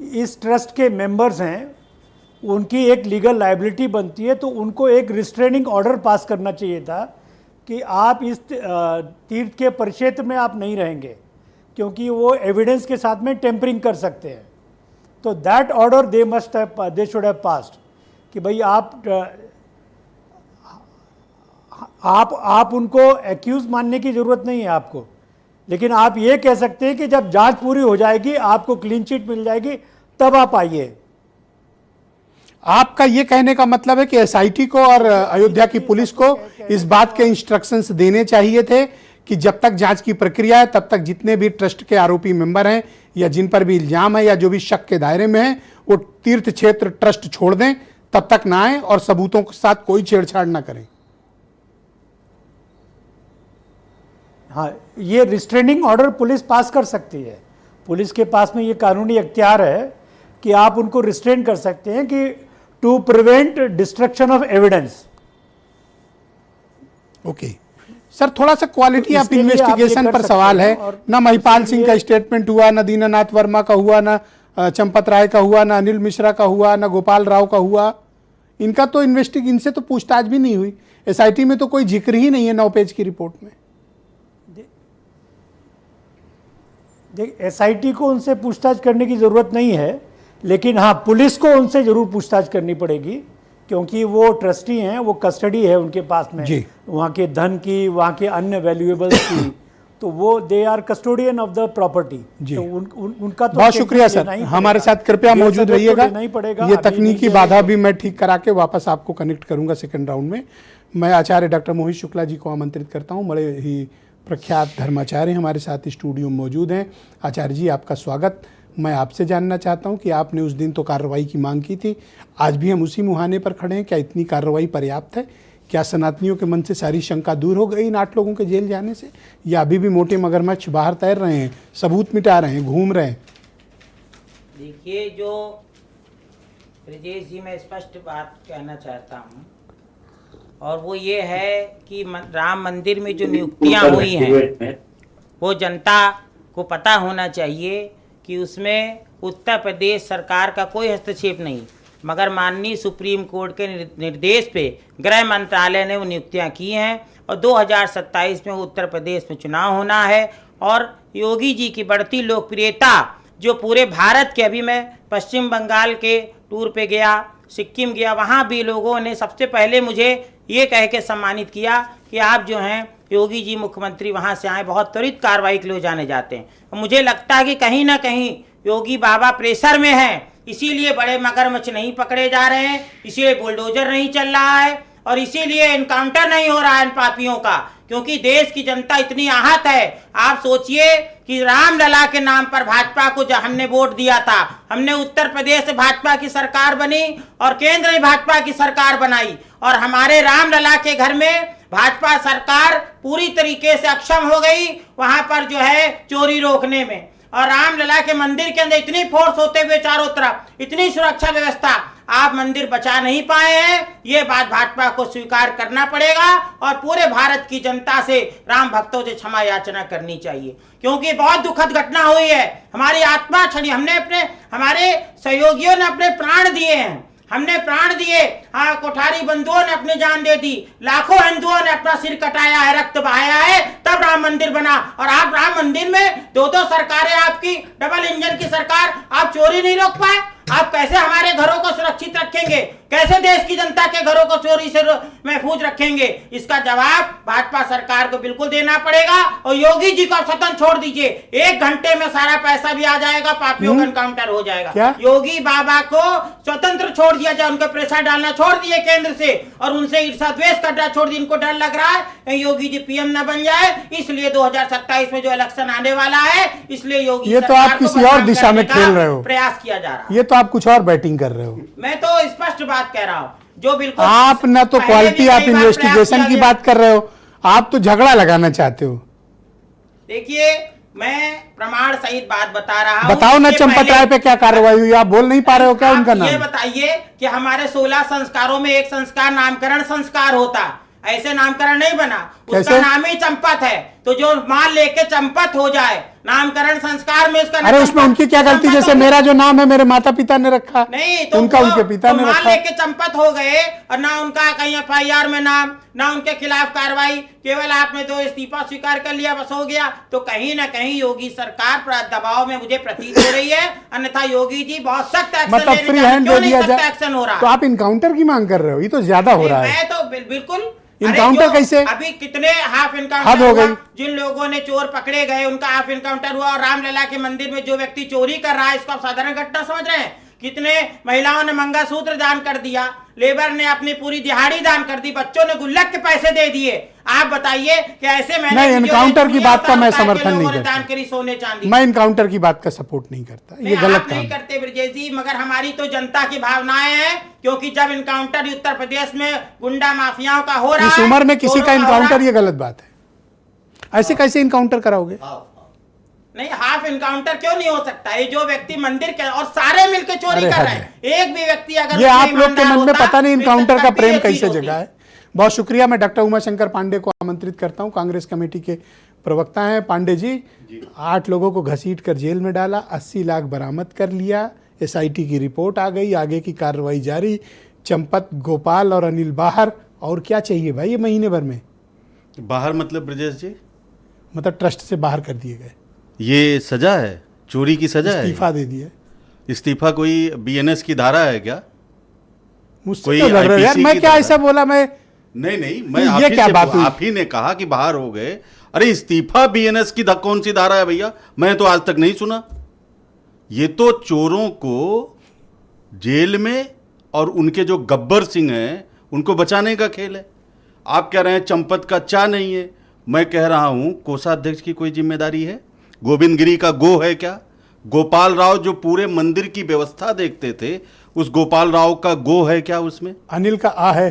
इस ट्रस्ट के मेंबर्स हैं उनकी एक लीगल लायबिलिटी बनती है, तो उनको एक रिस्ट्रेनिंग ऑर्डर पास करना चाहिए था कि आप इस तीर्थ के परिक्षेत्र में आप नहीं रहेंगे, क्योंकि वो एविडेंस के साथ में टेम्परिंग कर सकते हैं। तो that order they should have passed कि भाई आप उनको एक्यूज मानने की ज़रूरत नहीं है आपको, लेकिन आप ये कह सकते हैं कि जब जांच पूरी हो जाएगी, आपको क्लीन चिट मिल जाएगी, तब आप आइए। आपका ये कहने का मतलब है कि SIT को और अयोध्या की पुलिस को इस बात के इंस्ट्रक्शंस देने चाहिए थे कि जब तक जांच की प्रक्रिया है तब तक जितने भी ट्रस्ट के आरोपी मेंबर हैं या जिन पर भी इल्जाम है या जो भी शक के दायरे में हैं, वो तीर्थ क्षेत्र ट्रस्ट छोड़ दें, तब तक ना आए और सबूतों के साथ कोई छेड़छाड़ ना करें। हाँ, ये रिस्ट्रेनिंग ऑर्डर पुलिस पास कर सकती है। पुलिस के पास में ये कानूनी अख्तियार है कि आप उनको रिस्ट्रेन कर सकते हैं कि to prevent destruction of evidence. Okay sir, थोड़ा सा क्वालिटी तो ऑफ इसके लिए आप ये इन्वेस्टिगेशन कर पर सकते सवाल हैं है। और ना महिपाल सिंह का इसलिए- स्टेटमेंट हुआ, ना दीनानाथ वर्मा का हुआ, ना चंपत राय का हुआ, ना अनिल मिश्रा का हुआ, ना गोपाल राव का हुआ। इनका तो इनसे तो पूछताछ भी नहीं हुई। एसआईटी में तो कोई जिक्र ही नहीं है 9 पेज की रिपोर्ट में। देख, एसआईटी को उनसे पूछताछ करने की ज़रूरत नहीं है, लेकिन हाँ, पुलिस को उनसे ज़रूर पूछताछ करनी पड़ेगी, क्योंकि वो ट्रस्टी हैं, वो कस्टडी है उनके पास में जी। वहाँ के धन की, वहाँ के अन्य वैल्यूएबल्स की। तो वो they are custodian of the property. जी। तो उनका तो बहुत शुक्रिया सर, हमारे साथ कृपया मौजूद रहिएगा। ये तकनीकी बाधा भी मैं ठीक करा के वापस आपको कनेक्ट करूंगा सेकंड राउंड में। मैं आचार्य डॉक्टर मोहित शुक्ला जी को आमंत्रित करता हूं। बड़े ही प्रख्यात धर्माचार्य हमारे साथ स्टूडियो में मौजूद हैं। आचार्य जी, आपका स्वागत। मैं आपसे जानना चाहता हूं कि आपने उस दिन तो कार्रवाई की मांग की थी, आज भी हम उसी मुहाने पर खड़े हैं। क्या इतनी कार्रवाई पर्याप्त है? क्या सनातनियों के मन से सारी शंका दूर हो गई इन 8 लोगों के जेल जाने से, या अभी भी मोटे मगरमच्छ बाहर तैर रहे हैं, सबूत मिटा रहे हैं, घूम रहे हैं? देखिए, जो ब्रजेश जी, मैं स्पष्ट बात कहना चाहता हूँ, और वो ये है कि राम मंदिर में जो नियुक्तियाँ हुई हैं वो जनता को पता होना चाहिए कि उसमें उत्तर प्रदेश सरकार का कोई हस्तक्षेप नहीं, मगर माननीय सुप्रीम कोर्ट के निर्देश पे गृह मंत्रालय ने वो नियुक्तियाँ की हैं। और 2027 में उत्तर प्रदेश में चुनाव होना है, और योगी जी की बढ़ती लोकप्रियता जो पूरे भारत के, अभी मैं पश्चिम बंगाल के टूर पे गया, सिक्किम गया, वहाँ भी लोगों ने सबसे पहले मुझे ये कह के सम्मानित किया कि आप जो हैं योगी जी मुख्यमंत्री वहाँ से आए, बहुत त्वरित कार्रवाई के लिए जाने जाते हैं। और मुझे लगता है कि कहीं ना कहीं योगी बाबा प्रेशर में हैं, इसीलिए बड़े मगरमच्छ नहीं पकड़े जा रहे हैं, इसीलिए बुलडोजर नहीं चल रहा है, और इसीलिए इनकाउंटर नहीं हो रहा है इन पापियों का, क्योंकि देश की जनता इतनी आहत है। आप सोचिए कि रामलला के नाम पर भाजपा को जब हमने वोट दिया था, हमने उत्तर प्रदेश से भाजपा की सरकार बनी और केंद्र में भाजपा की सरकार बनाई, और हमारे रामलला के घर में भाजपा सरकार पूरी तरीके से अक्षम हो गई वहां पर जो है चोरी रोकने में। और रामलला के मंदिर के अंदर इतनी फोर्स होते हुए चारों तरफ, इतनी सुरक्षा व्यवस्था, आप मंदिर बचा नहीं पाए हैं। ये बात भाजपा को स्वीकार करना पड़ेगा, और पूरे भारत की जनता से, राम भक्तों से क्षमा याचना करनी चाहिए, क्योंकि बहुत दुखद घटना हुई है। हमारी आत्मा छनी, हमारे सहयोगियों ने अपने प्राण दिए हैं, हमने प्राण दिए। हाँ, कोठारी बंधुओं ने अपनी जान दे दी, लाखों हिंदुओं ने अपना सिर कटाया है, रक्त बहाया है, तब राम मंदिर बना। और आप राम मंदिर में 2-2 सरकारें, आपकी डबल इंजन की सरकार, आप चोरी नहीं रोक पाए। आप कैसे हमारे घरों को सुरक्षित रखेंगे? कैसे देश की जनता के घरों को चोरी से महफूज रखेंगे? इसका जवाब भाजपा सरकार को बिल्कुल देना पड़ेगा। और योगी जी को स्वतंत्र छोड़ दीजिए, 1 घंटे में सारा पैसा भी आ जाएगा, पापियों का एनकाउंटर हो जाएगा। क्या? योगी बाबा को स्वतंत्र छोड़ दिया जाए, उनको प्रेशर डालना छोड़ दिए केंद्र से, और उनसे ईर्षा द्वेष करना छोड़ दिए। इनको डर लग रहा है कहीं योगी जी पीएम न बन जाए, इसलिए 2027 में जो इलेक्शन आने वाला है, इसलिए योगी ये तो सरकार आप को किसी और बदनाम दिशा में करने का खेल रहे हो। प्रयास किया जा रहा है। ये तो आप कुछ और बैटिंग कर रहे हो। मैं तो स्पष्ट बात कह रहा हूं, जो बिल्कुल आप न तो पहले क्वालिटी भी ऑफ कई बार इन्वेस्टिगेशन प्रयास की किया बात कर रहे हो, आप तो झगड़ा लगाना चाहते हो। देखिए, मैं प्रमाण सहित बात बता रहा हूं। बताओ ना, इससे चंपत पहले- राय पे क्या कार्रवाई हुई? आप बोल नहीं पा रहे हो क्या आप उनका ये नाम? बताइए कि हमारे 16 संस्कारों में एक संस्कार नामकरण संस्कार होता, ऐसे नामकरण नहीं बना, उसका कैसे? नाम ही चंपत है। तो जो मान लेके चंपत हो जाए, नामकरण संस्कार में उसका अरे उसमें उनकी क्या गलती? चंपत जैसे हो- मेरा जो नाम है मेरे माता पिता ने रखा, नहीं तो उनका वो उनके पिता तो ने मान रखा। लेके चंपत हो गए, और ना उनका कहीं एफआईआर में नाम, ना उनके खिलाफ कार्रवाई, केवल आपने तो इस्तीफा स्वीकार कर लिया, बस हो गया। तो कहीं ना कहीं योगी सरकार पर दबाव में मुझे प्रतीत हो रही है, अन्यथा योगी जी बहुत सख्त एक्शन मतलब लेने फ्री जा रहे हैं। हैंड क्यों दे नहीं दिया सख्त जाए एक्शन हो रहा? तो आप इनकाउंटर की मांग कर रहे हो, ये तो ज्यादा हो रहा है। मैं तो बिल्कुल अरे इनकाउंटर जो कैसे? अभी कितने हाफ हद इनकाउंटर हो हुआ, गई। जिन लोगों ने चोर पकड़े गए उनका हाफ इनकाउंटर हुआ, और रामलला के मंदिर में जो व्यक्ति चोरी कर रहा है, इसको आप साधारण घटना समझ रहे हैं? कितने महिलाओं ने मंगलसूत्र दान कर दिया, लेबर ने अपनी पूरी दिहाड़ी दान कर दी, बच्चों ने गुल्लक के पैसे दे दिए। आप बताइए कि ऐसे मैंने नहीं, वीडियो एनकाउंटर की देखी बात का और मैं ताकि समर्थन नहीं लोगों ने करता। दान करी सोने चांदी। मैं इनकाउंटर की बात का सपोर्ट नहीं करता, ये नहीं, गलत आप काम नहीं है। करते ब्रजेश जी, मगर हमारी तो जनता की भावनाएं हैं, क्योंकि जब इनकाउंटर उत्तर प्रदेश में गुंडा माफियाओं का हो रहा है, इस उम्र में किसी चोरों का हो रहा है, इनकाउंटर, ये गलत बात है। ऐसे कैसे इनकाउंटर कराओगे? नहीं, हाफ इनकाउंटर क्यों नहीं हो सकता? ये जो व्यक्ति मंदिर के और सारे मिलकर चोरी अरे कर रहे हैं, एक भी व्यक्ति अगर ये आप उसमें लोग के ईमानदार मन में होता, पता नहीं तो इनकाउंटर का तब भी प्रेम ये कैसे चीज होती। जगा है। बहुत शुक्रिया। मैं डॉक्टर उमाशंकर पांडे को आमंत्रित करता हूं, कांग्रेस कमेटी के प्रवक्ता हैं। पांडे जी, 8 लोगों को घसीट कर जेल में डाला, 80 लाख बरामद कर लिया, एसआईटी की रिपोर्ट आ गई, आगे की कार्रवाई जारी। चंपत, गोपाल और अनिल बाहर। और क्या चाहिए भाई ये महीने भर में? बाहर मतलब ब्रजेश जी, मतलब ट्रस्ट से बाहर कर दिए गए, ये सजा है, चोरी की सजा है। इस्तीफा दे दिया। इस्तीफा कोई बीएनएस की धारा है क्या? मुझसे कोई तो लड़ रहे हो यार, IPC मैं की क्या धारा? ऐसा बोला? मैं नहीं नहीं, मैं ये आप ही क्या से बात हुई? आप ही ने कहा कि बाहर हो गए। अरे इस्तीफा बीएनएस की कौन सी धारा है भैया? मैं तो आज तक नहीं सुना। ये तो चोरों को जेल में और उनके जो गब्बर सिंह हैं उनको बचाने का खेल है। आप कह रहे हैं चंपत का चा नहीं है, मैं कह रहा हूं कोषाध्यक्ष की कोई जिम्मेदारी है? गोविंद गिरी का गो है क्या? गोपाल राव जो पूरे मंदिर की व्यवस्था देखते थे, उस गोपाल राव का गो है क्या उसमें? अनिल का आ है,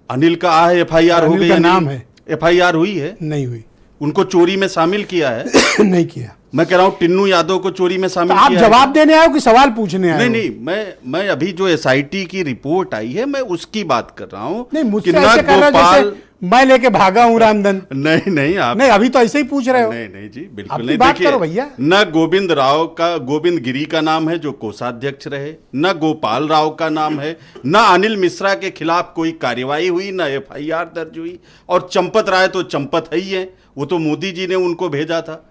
अनिल का आ है, एफआईआर हो अनिल गई का है, नाम है। एफआईआर हुई है? नहीं हुई। उनको चोरी में शामिल किया है? नहीं किया। मैं कह रहा हूं टिन्नू यादव को चोरी में तो शामिल आप किया है? जवाब देने आए हो कि सवाल पूछने आए नहीं हो? नहीं, मैं अभी जो एसआईटी की रिपोर्ट आई है मैं उसकी बात कर रहा हूं। नहीं, मुझसे कि न ऐसे कर रहे हो जैसे मैं लेके भागा हूं रामधन। नहीं नहीं, आप नहीं, अभी तो ऐसे ही पूछ रहे हो। नहीं नहीं जी, बिल्कुल अपनी नहीं। बात देखिए, करो भैया। न गोविंद राव का, गोविंद गिरी का नाम है जो कोषाध्यक्ष रहे, न गोपाल राव का नाम है, न अनिल मिश्रा के खिलाफ कोई कार्यवाही हुई, न एफआईआर दर्ज हुई। और चंपत राय तो चंपत है ही है, वो तो मोदी जी ने उनको भेजा था।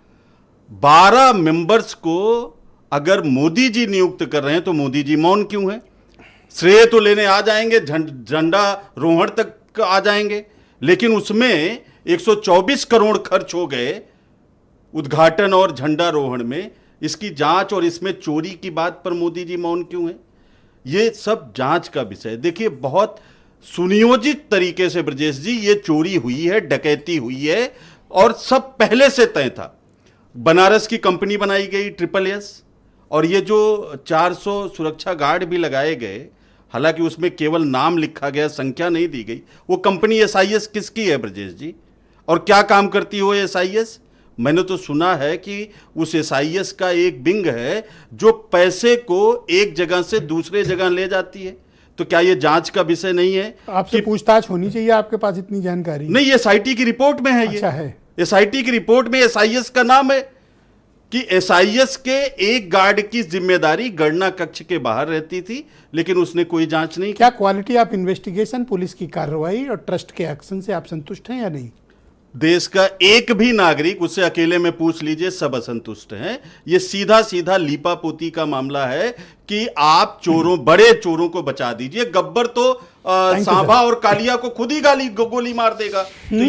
12 मेंबर्स को अगर मोदी जी नियुक्त कर रहे हैं तो मोदी जी मौन क्यों है? श्रेय तो लेने आ जाएंगे, झंडा रोहण तक आ जाएंगे, लेकिन उसमें 124 करोड़ खर्च हो गए उद्घाटन और झंडारोहण में। इसकी जांच और इसमें चोरी की बात पर मोदी जी मौन क्यों है? ये सब जांच का विषय है। देखिए, बहुत सुनियोजित तरीके से ब्रजेश जी ये चोरी हुई है, डकैती हुई है और सब पहले से तय था। बनारस की कंपनी बनाई गई SSS, और ये जो 400 सुरक्षा गार्ड भी लगाए गए, हालांकि उसमें केवल नाम लिखा गया, संख्या नहीं दी गई। वो कंपनी SIS किसकी है ब्रजेश जी? और क्या काम करती हो SIS? मैंने तो सुना है कि उस SIS का एक विंग है जो पैसे को एक जगह से दूसरे जगह ले जाती है। तो क्या ये जांच का विषय नहीं है? आपसे पूछताछ होनी चाहिए, आपके पास इतनी जानकारी नहीं, ये SIT की रिपोर्ट में है। अच्छा है। SIT की रिपोर्ट में SIS का नाम है कि SIS के एक गार्ड की जिम्मेदारी गणना कक्ष के बाहर रहती थी, लेकिन उसने कोई जांच नहीं की। क्या क्वालिटी ऑफ इन्वेस्टिगेशन, पुलिस की कार्रवाई और ट्रस्ट के एक्शन से आप संतुष्ट हैं या नहीं? देश का एक भी नागरिक, उससे अकेले में पूछ लीजिए, सब असंतुष्ट हैं। ये सीधा सीधा लीपापोती का मामला है कि आप चोरों, बड़े चोरों को बचा दीजिए। गब्बर तो सांभा और कालिया को खुद ही गोली मार देगा। तो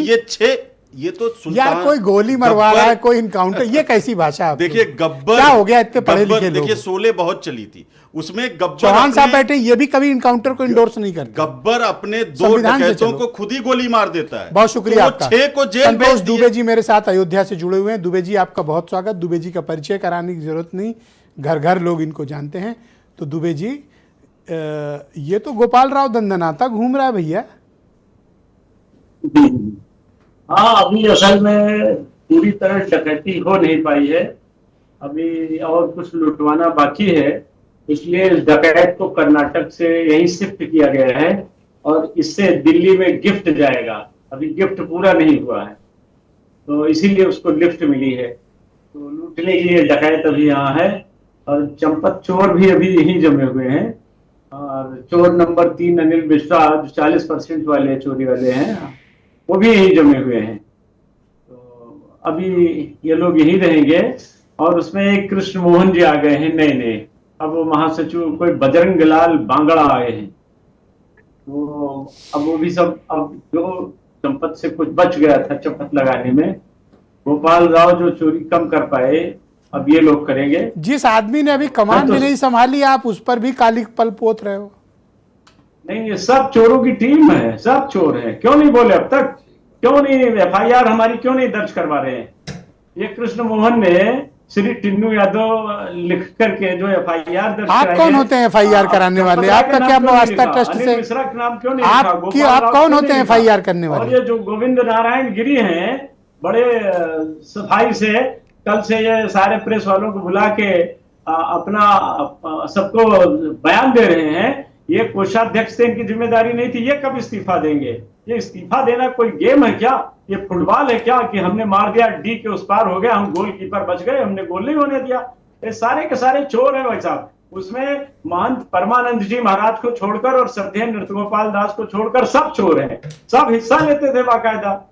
ये तो यार, कोई गोली मरवा रहा है, कोई इनकाउंटर, ये कैसी भाषा? देखिए, गब्बर क्या हो गया, इतने पढ़े लिखे लोग। देखिए, शोले बहुत चली थी उसमें। गब्बर, चौहान साहब बैठे, ये भी कभी इनकाउंटर को इंडोर्स नहीं करते। गब्बर अपने 2 संविधान से डकैतों चलो। को खुद ही गोली मार देता है। बहुत शुक्रिया तो आपका। 6 को जेल संतोष भेज दिए। दुबे जी मेरे साथ अयोध्या से जुड़े हुए हैं। दुबे जी, आपका बहुत स्वागत। दुबे जी का परिचय कराने की जरूरत नहीं, घर घर लोग इनको जानते हैं। तो दुबे जी, ये तो गोपाल राव दंदनाता घूम रहा है भैया। हाँ, अभी असल में पूरी तरह डकैती हो नहीं पाई है, अभी और कुछ लुटवाना बाकी है। इसलिए इस डकैत को कर्नाटक से यहीं शिफ्ट किया गया है और इससे दिल्ली में गिफ्ट जाएगा। अभी गिफ्ट पूरा नहीं हुआ है, तो इसीलिए उसको लिफ्ट मिली है। तो लूटने के लिए डकैत अभी यहाँ है और चंपत चोर भी अभी यहीं जमे हुए हैं। और चोर नंबर 3 अनिल मिश्रा, जो 40% वाले चोरी वाले हैं, वो भी यही जमे हुए हैं। तो अभी ये लोग यही रहेंगे। और उसमें एक कृष्ण मोहन जी आ गए हैं नए। अब वो महासचिव कोई बजरंग लाल बांगड़ा आए हैं। तो अब वो भी सब, अब जो चंपत से कुछ बच गया था चंपत लगाने में, गोपाल राव जो चोरी कम कर पाए, अब ये लोग करेंगे। जिस आदमी ने अभी कमान भी नहीं संभाली, आप उस पर भी काली पल पोत रहे हो। नहीं, ये सब चोरों की टीम है, सब चोर है। क्यों नहीं बोले अब तक? क्यों नहीं एफआईआर हमारी क्यों नहीं दर्ज करवा रहे हैं? ये कृष्ण मोहन ने श्री टिन्नू यादव लिख करके जो एफआईआर दर्ज आप कौन होते हैं एफआईआर कराने वाले? आपका क्या वास्ता ट्रस्ट से? मिश्रा का नाम क्यों नहीं? आप कौन होते हैं एफआईआर करने वाले? और ये जो गोविंद नारायण गिरी हैं, बड़े सफाई से कल से ये सारे प्रेस वालों को बुला के अपना सबको बयान दे रहे हैं। ये कोषाध्यक्ष से इनकी जिम्मेदारी नहीं थी, ये कब इस्तीफा देंगे? ये इस्तीफा देना कोई गेम है क्या? ये फुटबॉल है क्या कि हमने मार दिया, डी के उस पार हो गया, हम गोलकीपर बच गए, हमने गोल नहीं होने दिया? ये सारे के सारे चोर हैं भाई साहब। उसमें महंत परमानंद जी महाराज को छोड़कर और श्रद्धेय नृत्यगोपाल दास को छोड़कर सब चोर हैं, सब हिस्सा लेते थे बाकायदा।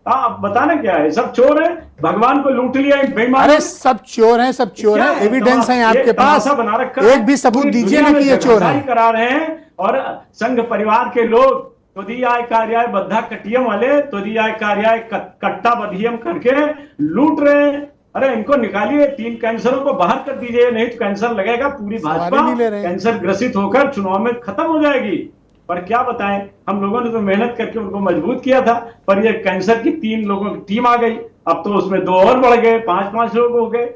आप बताना क्या है, सब चोर है, भगवान को लूट लिया बेईमान। अरे सब चोर हैं, सब चोर हैं, एविडेंस है आपके पास, बना रखा एक भी सबूत दीजिए ना कि ये चोर है। करा रहे हैं और संघ परिवार के लोग तोदियाय कार्याय बद्धा कटियम वाले तोदियाय कार्याय कट्टा बधियम करके लूट रहे हैं। अरे इनको निकालिए, 3 कैंसरों को बाहर कर दीजिए, नहीं तो कैंसर लगेगा, पूरी भाजपा कैंसर ग्रसित होकर चुनाव में खत्म हो जाएगी। पर क्या बताएं, हम लोगों ने तो मेहनत करके उनको मजबूत किया था, पर ये कैंसर की 3 लोगों की टीम आ गई, अब तो उसमें 2 और बढ़ गए, 5-5 लोग हो गए।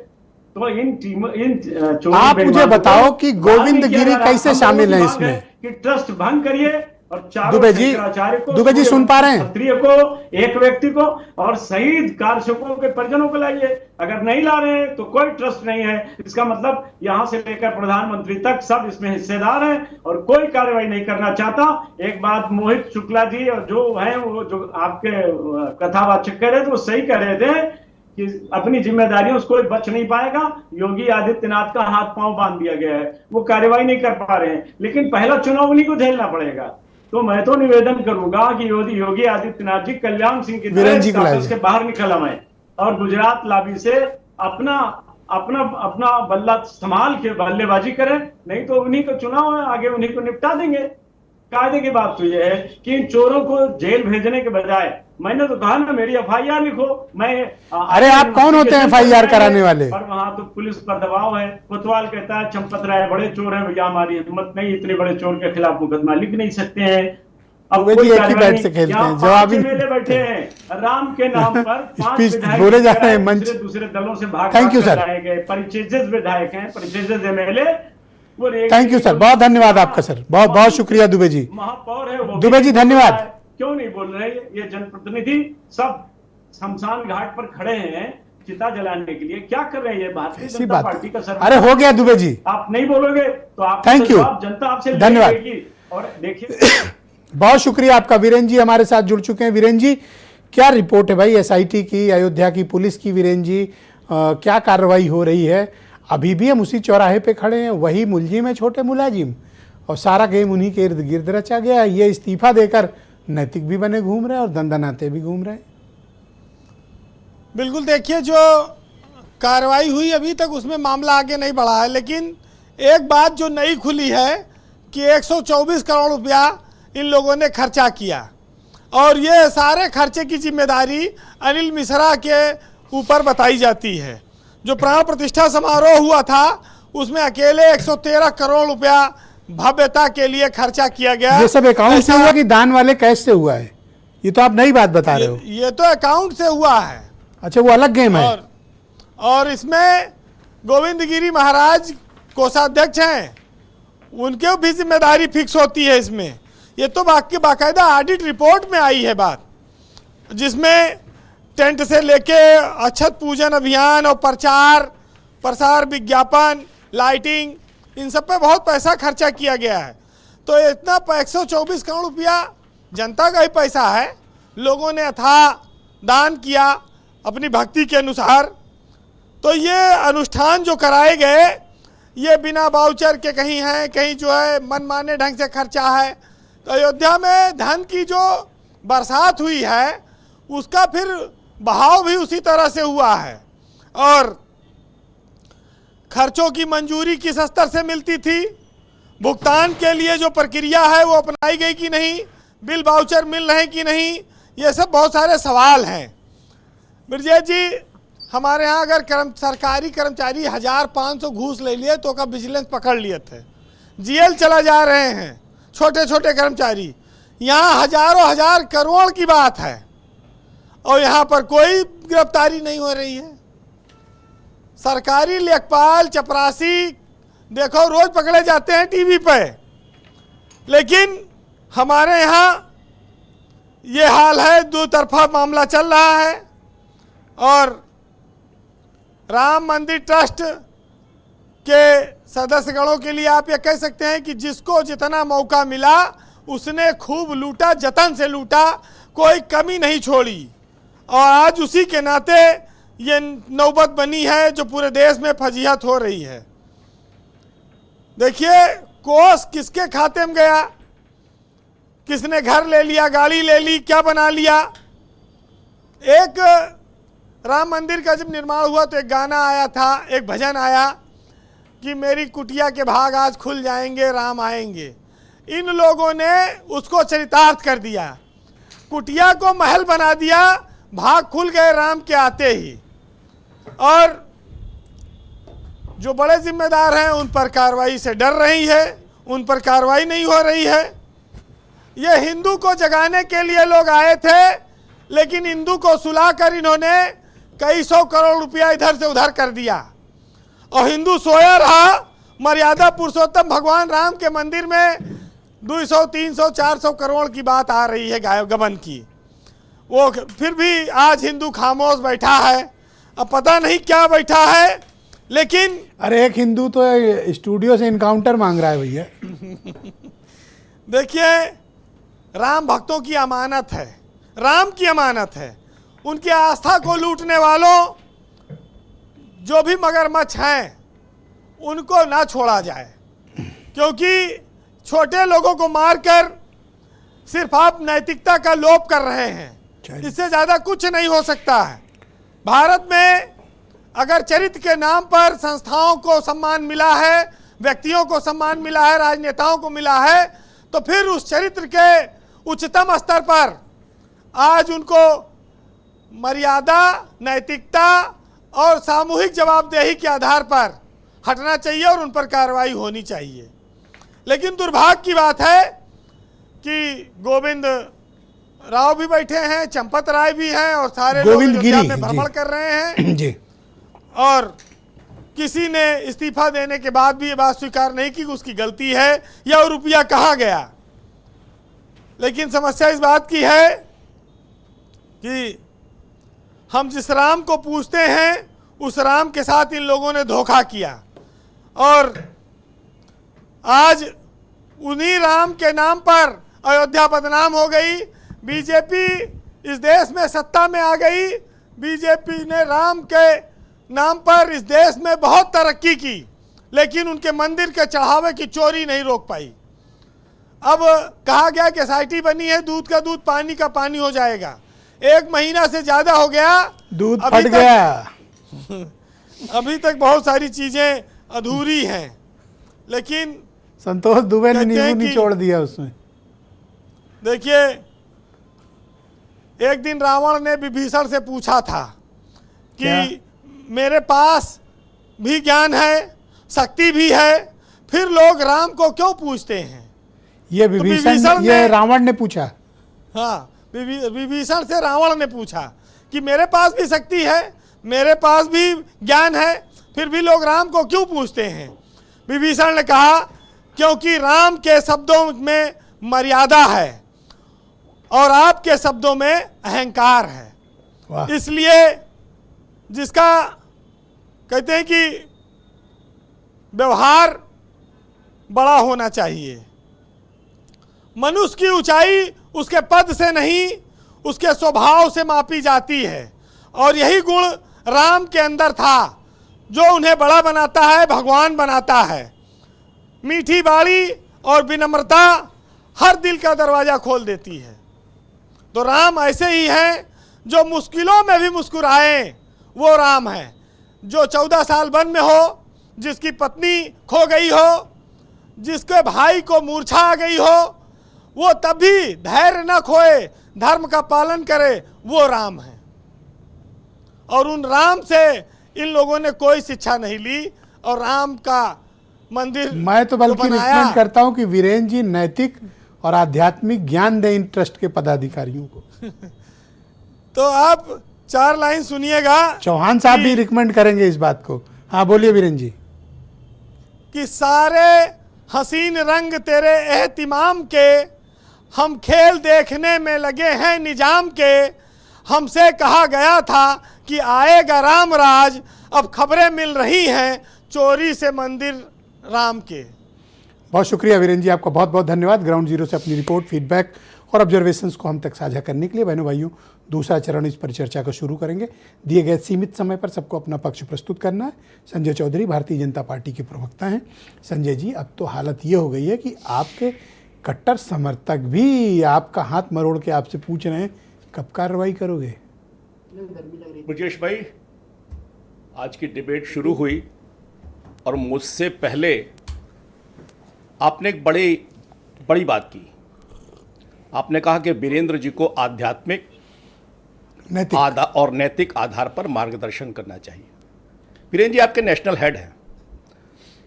तो आप मुझे बताओ कि गोविंद गिरी कैसे शामिल है इसमें? कि ट्रस्ट भंग करिए और दुबे जी सुन पा रहे हैं? क्षत्रिय को, एक व्यक्ति को और शहीद कारशकों के परिजनों को लाइए। अगर नहीं ला रहे हैं तो कोई ट्रस्ट नहीं है, इसका मतलब यहां से लेकर प्रधानमंत्री तक सब इसमें हिस्सेदार हैं और कोई कार्रवाई नहीं करना चाहता। एक बात मोहित शुक्ला जी और जो है वो जो आपके कथावाचक कह रहे थे वो सही कह रहे थे कि अपनी जिम्मेदारियों से कोई बच नहीं पाएगा। योगी आदित्यनाथ का हाथ पांव बांध दिया गया है, वो कार्रवाई नहीं कर पा रहे हैं, लेकिन पहला चुनाव उन्हीं को झेलना पड़ेगा। तो मैं तो निवेदन करूंगा कि योगी आदित्यनाथ जी कल्याण सिंह की तरह से बाहर निकल आए और गुजरात लॉबी से अपना अपना अपना बल्ला संभाल के बल्लेबाजी करें, नहीं तो उन्हीं को चुनाव है, आगे उन्हीं को निपटा देंगे। कायदे की बात तो यह है कि इन चोरों को जेल भेजने के बजाय, मैंने तो कहा ना मेरी FIR लिखो। मैं अरे आप कौन होते हैं FIR कराने वाले? पर वहां तो पुलिस पर दबाव है। कोतवाल कहता है चंपत राय बड़े चोर हैं भैया, हमारी हिम्मत नहीं, इतने बड़े चोर के खिलाफ मुकदमा लिख नहीं सकते हैं। अब कोई एक ही बैठ से खेलते हैं, जवाब मेले बैठे हैं राम के नाम पर 5 विधायक बोले जा रहे हैं मंच दूसरे दलों से भाग थैंक यू सर, परिचय विधायक हैं, परिचय MLA। थैंक यू सर, बहुत धन्यवाद आपका सर, बहुत बहुत शुक्रिया दुबे जी। महापौर है वो, दुबे जी धन्यवाद। क्यों नहीं बोल रहे? ये जनप्रतिनिधि सब शमशान घाट पर खड़े हैं चिता जलाने के लिए, क्या कर रहे हैं ये भारतीय जनता पार्टी का सर? अरे हो गया दुबे जी, आप नहीं बोलोगे तो आप थैंक यू, जनता आपसे धन्यवाद। और देखिए बहुत शुक्रिया आपका। वीरेन जी हमारे साथ जुड़ चुके हैं। वीरेन जी क्या रिपोर्ट है भाई SIT की, अयोध्या की पुलिस की? वीरेन जी क्या कार्रवाई हो रही है? अभी भी हम उसी चौराहे पे खड़े हैं, वही मुलजिम है, छोटे मुलाजिम, और सारा गेम उन्हीं के इर्द गिर्द रचा गया है। ये इस्तीफा देकर नैतिक भी बने घूम रहे हैं और दंदनाते भी घूम रहे हैं। बिल्कुल, देखिए जो कार्रवाई हुई अभी तक उसमें मामला आगे नहीं बढ़ा है, लेकिन एक बात जो नई खुली है कि 124 करोड़ रुपया इन लोगों ने खर्चा किया और ये सारे खर्चे की जिम्मेदारी अनिल मिश्रा के ऊपर बताई जाती है। जो प्राण प्रतिष्ठा समारोह हुआ था उसमें अकेले 113 करोड़ रुपया भव्यता के लिए खर्चा किया गया। ये सब अकाउंट से हुआ कि दान वाले कैश से हुआ है? ये तो आप नई बात बता रहे हो। ये तो अकाउंट से हुआ है। अच्छा, वो अलग गेम है। और इसमें गोविंद गिरी महाराज कोषाध्यक्ष हैं, उनके भी जिम्मेदारी फिक्स होती है इसमें। ये तो बाकायदा ऑडिट रिपोर्ट में आई है बात, जिसमें टेंट से लेके अक्षत पूजन अभियान और प्रचार प्रसार, विज्ञापन, लाइटिंग, इन सब पे बहुत पैसा खर्चा किया गया है। तो इतना 124 करोड़ रुपया जनता का ही पैसा है, लोगों ने अथाह दान किया अपनी भक्ति के अनुसार। तो ये अनुष्ठान जो कराए गए ये बिना वाउचर के कहीं हैं, कहीं जो है मनमाने ढंग से खर्चा है। तो अयोध्या में धन की जो बरसात हुई है उसका फिर बहाव भी उसी तरह से हुआ है। और खर्चों की मंजूरी किस स्तर से मिलती थी, भुगतान के लिए जो प्रक्रिया है वो अपनाई गई कि नहीं, बिल वाउचर मिल रहे कि नहीं, ये सब बहुत सारे सवाल हैं। ब्रजेश जी, हमारे यहाँ अगर सरकारी कर्मचारी 1500 घूस ले लिए तो का विजिलेंस पकड़ लिए थे, जेल चला जा रहे हैं छोटे छोटे कर्मचारी। यहाँ हजारों हजार करोड़ की बात है और यहाँ पर कोई गिरफ्तारी नहीं हो रही है। सरकारी लेखपाल चपरासी देखो रोज पकड़े जाते हैं टीवी पे, लेकिन हमारे यहाँ ये हाल है, दो तरफा मामला चल रहा है। और राम मंदिर ट्रस्ट के सदस्यगणों के लिए आप ये कह सकते हैं कि जिसको जितना मौका मिला उसने खूब लूटा, जतन से लूटा, कोई कमी नहीं छोड़ी। और आज उसी के नाते ये नौबत बनी है जो पूरे देश में फजीहत हो रही है। देखिए, कोष किसके खाते में गया, किसने घर ले लिया, गाड़ी ले ली, क्या बना लिया। एक राम मंदिर का जब निर्माण हुआ तो एक गाना आया था, एक भजन आया कि मेरी कुटिया के भाग आज खुल जाएंगे, राम आएंगे। इन लोगों ने उसको चरितार्थ कर दिया, कुटिया को महल बना दिया, भाग खुल गए राम के आते ही। और जो बड़े जिम्मेदार हैं उन पर कार्रवाई से डर रही है, उन पर कार्रवाई नहीं हो रही है। ये हिंदू को जगाने के लिए लोग आए थे, लेकिन हिंदू को सुलाकर इन्होंने कई 100 करोड़ रुपया इधर से उधर कर दिया और हिंदू सोया रहा। मर्यादा पुरुषोत्तम भगवान राम के मंदिर में 200, 300, 400 करोड़ की बात आ रही है गायब गबन की, वो फिर भी आज हिंदू खामोश बैठा है। अब पता नहीं क्या बैठा है, लेकिन अरे एक हिंदू तो स्टूडियो से इनकाउंटर मांग रहा है भैया। देखिए, राम भक्तों की अमानत है, राम की अमानत है। उनकी आस्था को लूटने वालों, जो भी मगरमच्छ हैं, उनको ना छोड़ा जाए, क्योंकि छोटे लोगों को मारकर सिर्फ आप नैतिकता का लोप कर रहे हैं। इससे ज़्यादा कुछ नहीं हो सकता है। भारत में अगर चरित्र के नाम पर संस्थाओं को सम्मान मिला है, व्यक्तियों को सम्मान मिला है, राजनेताओं को मिला है, तो फिर उस चरित्र के उच्चतम स्तर पर आज उनको मर्यादा, नैतिकता और सामूहिक जवाबदेही के आधार पर हटना चाहिए और उन पर कार्रवाई होनी चाहिए। लेकिन दुर्भाग्य की बात है कि गोविंद राव भी बैठे हैं, चंपत राय भी हैं और सारे लोग अयोध्या में भ्रमण कर रहे हैं जी। और किसी ने इस्तीफा देने के बाद भी ये बात स्वीकार नहीं की कि उसकी गलती है या वो रुपया कहाँ गया। लेकिन समस्या इस बात की है कि हम जिस राम को पूजते हैं उस राम के साथ इन लोगों ने धोखा किया और आज उन्हीं राम के नाम पर अयोध्या बदनाम हो गई। बीजेपी इस देश में सत्ता में आ गई। बीजेपी ने राम के नाम पर इस देश में बहुत तरक्की की, लेकिन उनके मंदिर के चढ़ावे की चोरी नहीं रोक पाई। अब कहा गया कि एसआईटी बनी है, दूध का दूध, पानी का पानी हो जाएगा। 1 महीना से ज्यादा हो गया, दूध फट गया। अभी तक बहुत सारी चीजें अधूरी हैं। लेकिन संतोष दुबे ने नींबू निचोड़ दिया उसमें। देखिए, एक दिन रावण ने विभीषण से पूछा था कि क्या? मेरे पास भी ज्ञान है, शक्ति भी है, फिर लोग राम को क्यों पूछते हैं? ये विभीषण, ये रावण ने पूछा। हाँ, विभीषण से रावण ने पूछा कि मेरे पास भी शक्ति है, मेरे पास भी ज्ञान है, फिर भी लोग राम को क्यों पूछते हैं? विभीषण ने कहा क्योंकि राम के शब्दों में मर्यादा है और आपके शब्दों में अहंकार है। इसलिए जिसका कहते हैं कि व्यवहार बड़ा होना चाहिए। मनुष्य की ऊंचाई उसके पद से नहीं, उसके स्वभाव से मापी जाती है और यही गुण राम के अंदर था जो उन्हें बड़ा बनाता है, भगवान बनाता है। मीठी बाणी और विनम्रता हर दिल का दरवाजा खोल देती है। तो राम ऐसे ही हैं जो मुश्किलों में भी मुस्कुराए, वो राम है। जो 14 साल वन में हो, जिसकी पत्नी खो गई हो, जिसके भाई को मूर्छा आ गई हो, वो तब भी धैर्य न खोए, धर्म का पालन करे, वो राम है। और उन राम से इन लोगों ने कोई शिक्षा नहीं ली और राम का मंदिर मैं तो बल्कि रिकमेंड करता हूं कि वीरेंद्र जी नैतिक और आध्यात्मिक ज्ञान दें इन ट्रस्ट के पदाधिकारियों को। तो आप 4 लाइन सुनिएगा। चौहान साहब भी रिकमेंड करेंगे इस बात को। हाँ बोलिए वीरेंद्र जी। कि सारे हसीन रंग तेरे एहतिमाम के, हम खेल देखने में लगे हैं निजाम के, हमसे कहा गया था कि आएगा राम राज, अब खबरें मिल रही हैं चोरी से मंदिर राम के। बहुत शुक्रिया वीरेंद्र जी, आपका बहुत बहुत धन्यवाद। ग्राउंड जीरो से अपनी रिपोर्ट, फीडबैक और ऑब्जर्वेशंस को हम तक साझा करने के लिए बहनों भाइयों, दूसरा चरण इस परिचर्चा को शुरू करेंगे। दिए गए सीमित समय पर सबको अपना पक्ष प्रस्तुत करना है। संजय चौधरी भारतीय जनता पार्टी के प्रवक्ता हैं। संजय जी, अब तो हालत ये हो गई है कि आपके कट्टर समर्थक भी आपका हाथ मरोड़ के आपसे पूछ रहे हैं कब कार्रवाई करोगे। ब्रजेश भाई, आज की डिबेट शुरू हुई और मुझसे पहले आपने एक बड़ी बात की। आपने कहा कि वीरेंद्र जी को आध्यात्मिक और नैतिक आधार पर मार्गदर्शन करना चाहिए। वीरेंद्र जी आपके नेशनल हेड हैं।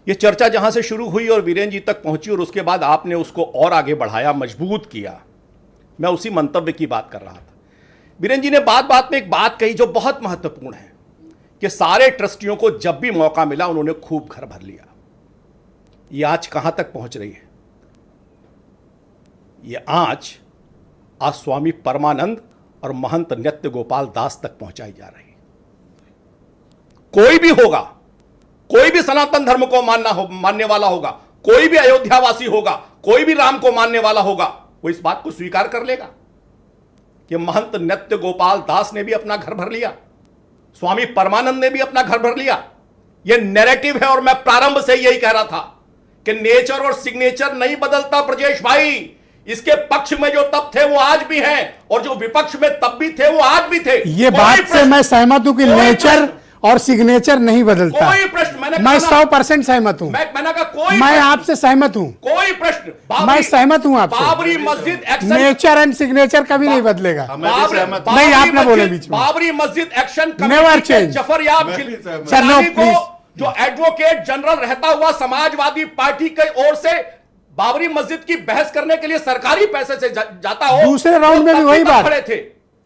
ये चर्चा जहां से शुरू हुई और वीरेंद्र जी तक पहुंची और उसके बाद आपने उसको और आगे बढ़ाया, मजबूत किया, मैं उसी मंतव्य की बात कर रहा था। वीरेंद्र जी ने बात में एक बात कही जो बहुत महत्वपूर्ण है कि सारे ट्रस्टियों को जब भी मौका मिला उन्होंने खूब घर भर लिया। ये आज कहां तक पहुंच रही है? ये आज स्वामी परमानंद और महंत नित्य गोपाल दास तक पहुंचाई जा रही है। कोई भी होगा, कोई भी सनातन धर्म को मानने वाला होगा, कोई भी अयोध्यावासी होगा, कोई भी राम को मानने वाला होगा, वो इस बात को स्वीकार कर लेगा कि महंत नित्य गोपाल दास ने भी अपना घर भर लिया, स्वामी परमानंद ने भी अपना घर भर लिया। यह नैरेटिव है और मैं प्रारंभ से यही कह रहा था कि नेचर और सिग्नेचर नहीं बदलता ब्रजेश भाई। इसके पक्ष में जो तब थे वो आज भी हैं और जो विपक्ष में तब भी थे वो आज भी थे। ये बात से मैं सहमत हूं कि नेचर और सिग्नेचर नहीं बदलता। कोई प्रश्न मैं 100% सहमत हूं। मैंने कहा कोई, मैं आपसे सहमत हूं। कोई प्रश्न, मैं सहमत हूं आपसे। Babri Masjid action, nature and signature कभी नहीं बदलेगा। नहीं, आप ना बोले बीच में। Babri Masjid action never change. Zafaryab Jilani को जो एडवोकेट जनरल रहता हुआ समाजवादी पार्टी की ओर से बाबरी मस्जिद की बहस करने के लिए सरकारी पैसे से जाता हो, दूसरे राउंड में भी वही बात खड़े थे,